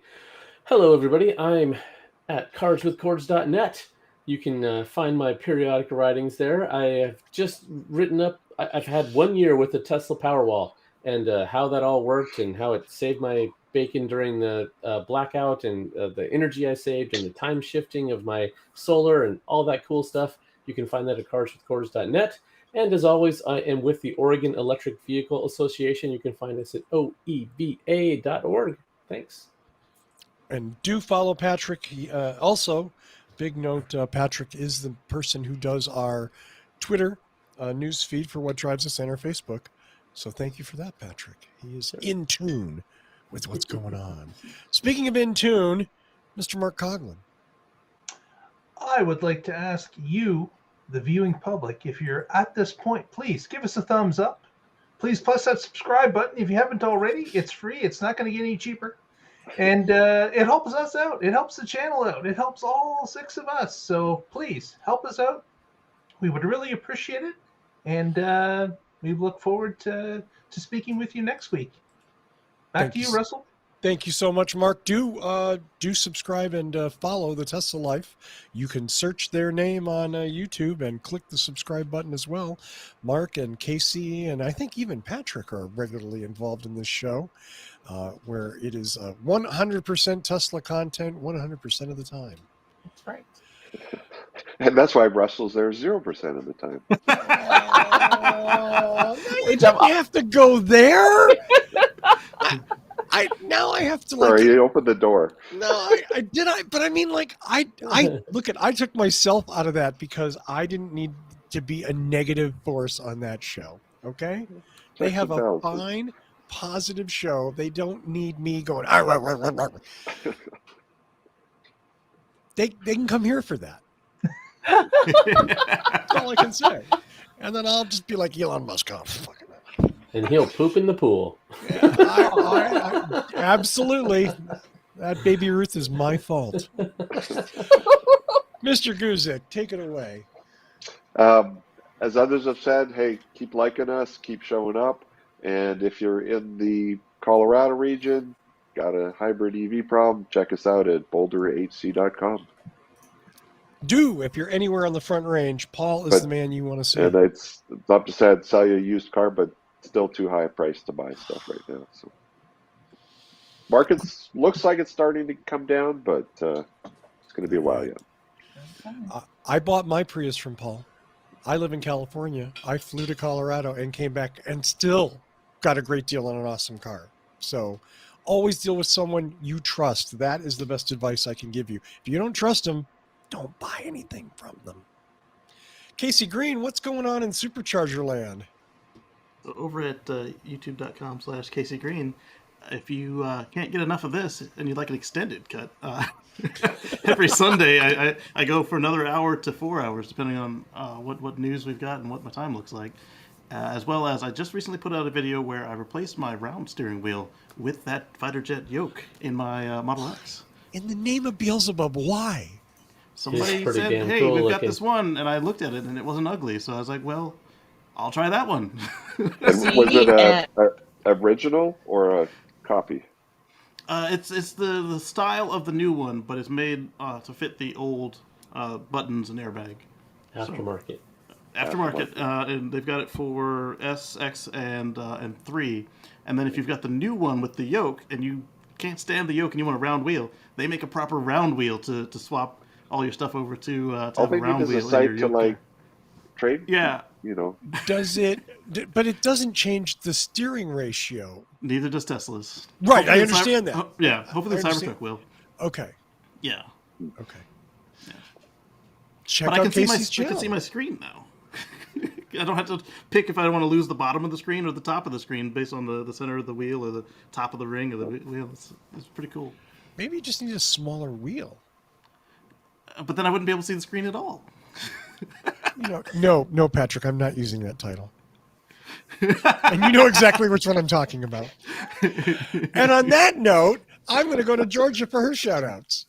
Hello, everybody. I'm at cardswithcords.net. You can find my periodic writings there. I have just written up, I've had 1 year with the Tesla Powerwall, and how that all worked and how it saved my bacon during the blackout, and the energy I saved and the time shifting of my solar and all that cool stuff. You can find that at cardswithcords.net. And as always, I am with the Oregon Electric Vehicle Association. You can find us at oeva.org. Thanks. And do follow Patrick. He, also, big note, Patrick is the person who does our Twitter news feed for What Drives Us and our Facebook. So thank you for that, Patrick. He is in tune with what's going on. Speaking of in tune, Mr. Mark Coughlin. I would like to ask you, the viewing public, if you're at this point, please give us a thumbs up. Please press that subscribe button if you haven't already. It's free. It's not going to get any cheaper. And it helps us out. It helps the channel out. It helps all 6 of us. So please help us out. We would really appreciate it. And we look forward to speaking with you next week. Back to you, Russell. Thank you so much, Mark. Do subscribe and follow the Tesla Life. You can search their name on YouTube and click the subscribe button as well. Mark and Kacey and I think even Patrick are regularly involved in this show, where it is 100% Tesla content 100% of the time. That's right. And that's why Russell's there 0% of the time. You have to go there? Now I have to like. Sorry, you opened the door. No, but I mean, like, I took myself out of that because I didn't need to be a negative force on that show. Okay, they have a fine, positive show. They don't need me going. They can come here for that. That's all I can say. And then I'll just be like Elon Musk. Oh, fucking. And he'll poop in the pool. Yeah, I, absolutely. That baby Ruth is my fault. Mr. Guzik, take it away. As others have said, hey, keep liking us, keep showing up. And if you're in the Colorado region, got a hybrid EV problem, check us out at boulderhc.com. If you're anywhere on the Front Range, Paul is the man you want to see. And it's not to say I'd sell you a used car, but still too high a price to buy stuff right now. So markets looks like it's starting to come down, but it's going to be a while yet. I bought my Prius from Paul. I live in California. I flew to Colorado and came back and still got a great deal on an awesome car. So always deal with someone you trust. That is the best advice I can give you. If you don't trust them, don't buy anything from them. Kacey Green, what's going on in Supercharger land? Over at youtube.com/Kacey Green, if you can't get enough of this and you'd like an extended cut, every Sunday I go for another hour to 4 hours, depending on what news we've got and what my time looks like. As well as I just recently put out a video where I replaced my round steering wheel with that fighter jet yoke in my Model X. In the name of Beelzebub, why? Somebody pretty said, damn "Hey, cool we've got looking. this one," and I looked at it and it wasn't ugly, so I was like, "Well, I'll try that one." And was it a original or a copy? It's the style of the new one, but it's made to fit the old buttons and airbag. Aftermarket. Aftermarket, and they've got it for S, X, and 3. And then if you've got the new one with the yoke, and you can't stand the yoke and you want a round wheel, they make a proper round wheel to swap all your stuff over to have All a they need round is a wheel in your site to yoke like car. trade. Yeah. You know, Does it? But it doesn't change the steering ratio. Neither does Tesla's. Right, I Hopefully the understand that. Yeah, hopefully I the understand. Cybertruck will. Okay. Yeah. Okay. Yeah. Check But I out can see Casey's channel. I can see my screen now. I don't have to pick if I want to lose the bottom of the screen or the top of the screen based on the center of the wheel or the top of the ring of the wheel. It's pretty cool. Maybe you just need a smaller wheel. But then I wouldn't be able to see the screen at all. No, Patrick, I'm not using that title. And you know exactly which one I'm talking about. And on that note, I'm going to go to Georgia for her shout-outs.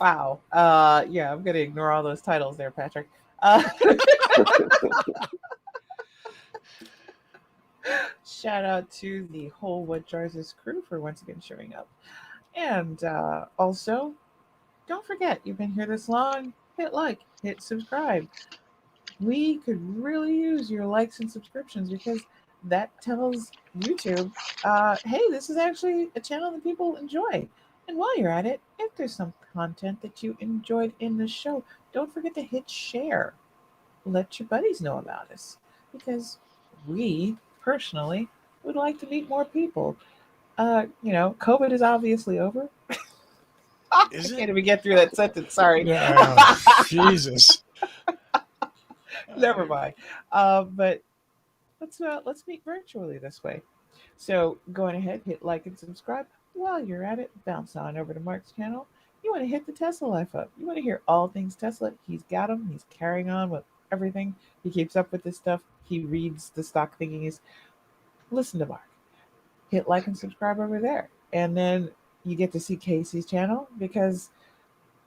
Wow. Yeah, I'm going to ignore all those titles there, Patrick. Shout out to the whole What Drives Us crew for once again showing up. And also, don't forget, you've been here this long, hit like, hit subscribe. We could really use your likes and subscriptions because that tells YouTube, hey, this is actually a channel that people enjoy. And while you're at it, if there's some content that you enjoyed in the show, don't forget to hit share. Let your buddies know about us because we personally would like to meet more people. COVID is obviously over. I can't even get through that sentence. Sorry. Jesus. Never mind. But let's meet virtually this way. So going ahead, hit like and subscribe. While you're at it, bounce on over to Mark's channel. You want to hit the Tesla life up. You want to hear all things Tesla. He's got them. He's carrying on with everything. He keeps up with this stuff. He reads the stock thingies. Listen to Mark. Hit like and subscribe over there. And then you get to see Kacey's channel because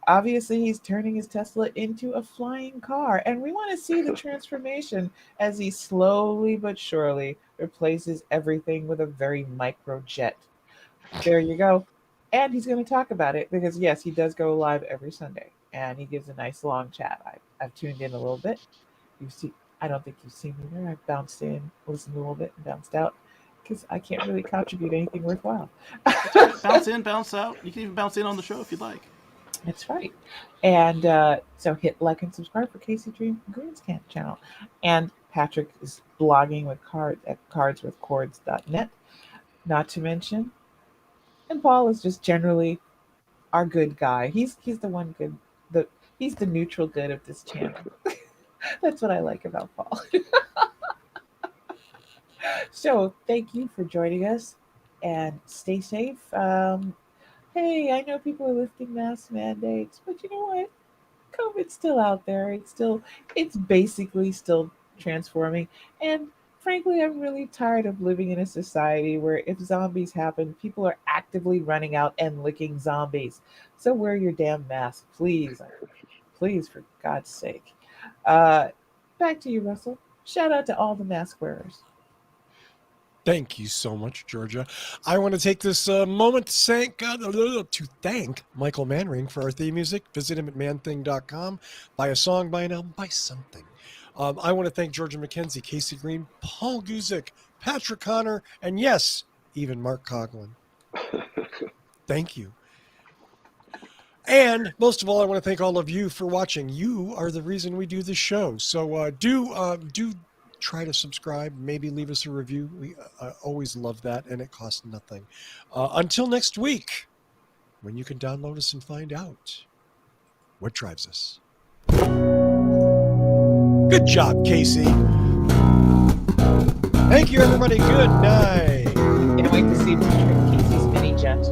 obviously he's turning his Tesla into a flying car. And we want to see the transformation as he slowly but surely replaces everything with a very micro jet. There you go. And he's going to talk about it because, yes, he does go live every Sunday. And he gives a nice long chat. I've tuned in a little bit. I don't think you've seen me there. I've bounced in, listened a little bit, and bounced out because I can't really contribute anything worthwhile. Bounce in, bounce out. You can even bounce in on the show if you'd like. That's right. And so hit like and subscribe for Kacey Dream Green's channel. And Patrick is blogging with cards at cardswithcords.net. Not to mention, and Paul is just generally our good guy. He's the one good. He's the neutral good of this channel. That's what I like about Paul. So thank you for joining us and stay safe. Hey, I know people are lifting mask mandates, but you know what? COVID's still out there. It's basically still transforming. And frankly, I'm really tired of living in a society where if zombies happen, people are actively running out and licking zombies. So wear your damn mask, please. Please, for God's sake. Back to you, Russell. Shout out to all the mask wearers. Thank you so much, Georgia. I want to take this moment to thank Michael Manring for our theme music. Visit him at manthing.com. Buy a song, buy an album, buy something. I want to thank Georgia McKenzie, Kacey Green, Paul Guzik, Patrick Connor, and yes, even Mark Coughlin. Thank you. And most of all, I want to thank all of you for watching. You are the reason we do this show. So do try to subscribe, maybe leave us a review. We always love that, and it costs nothing. Until next week, when you can download us and find out what drives us. Good job, Kacey. Thank you, everybody. Good night. Can't wait to see Kacey's mini jet.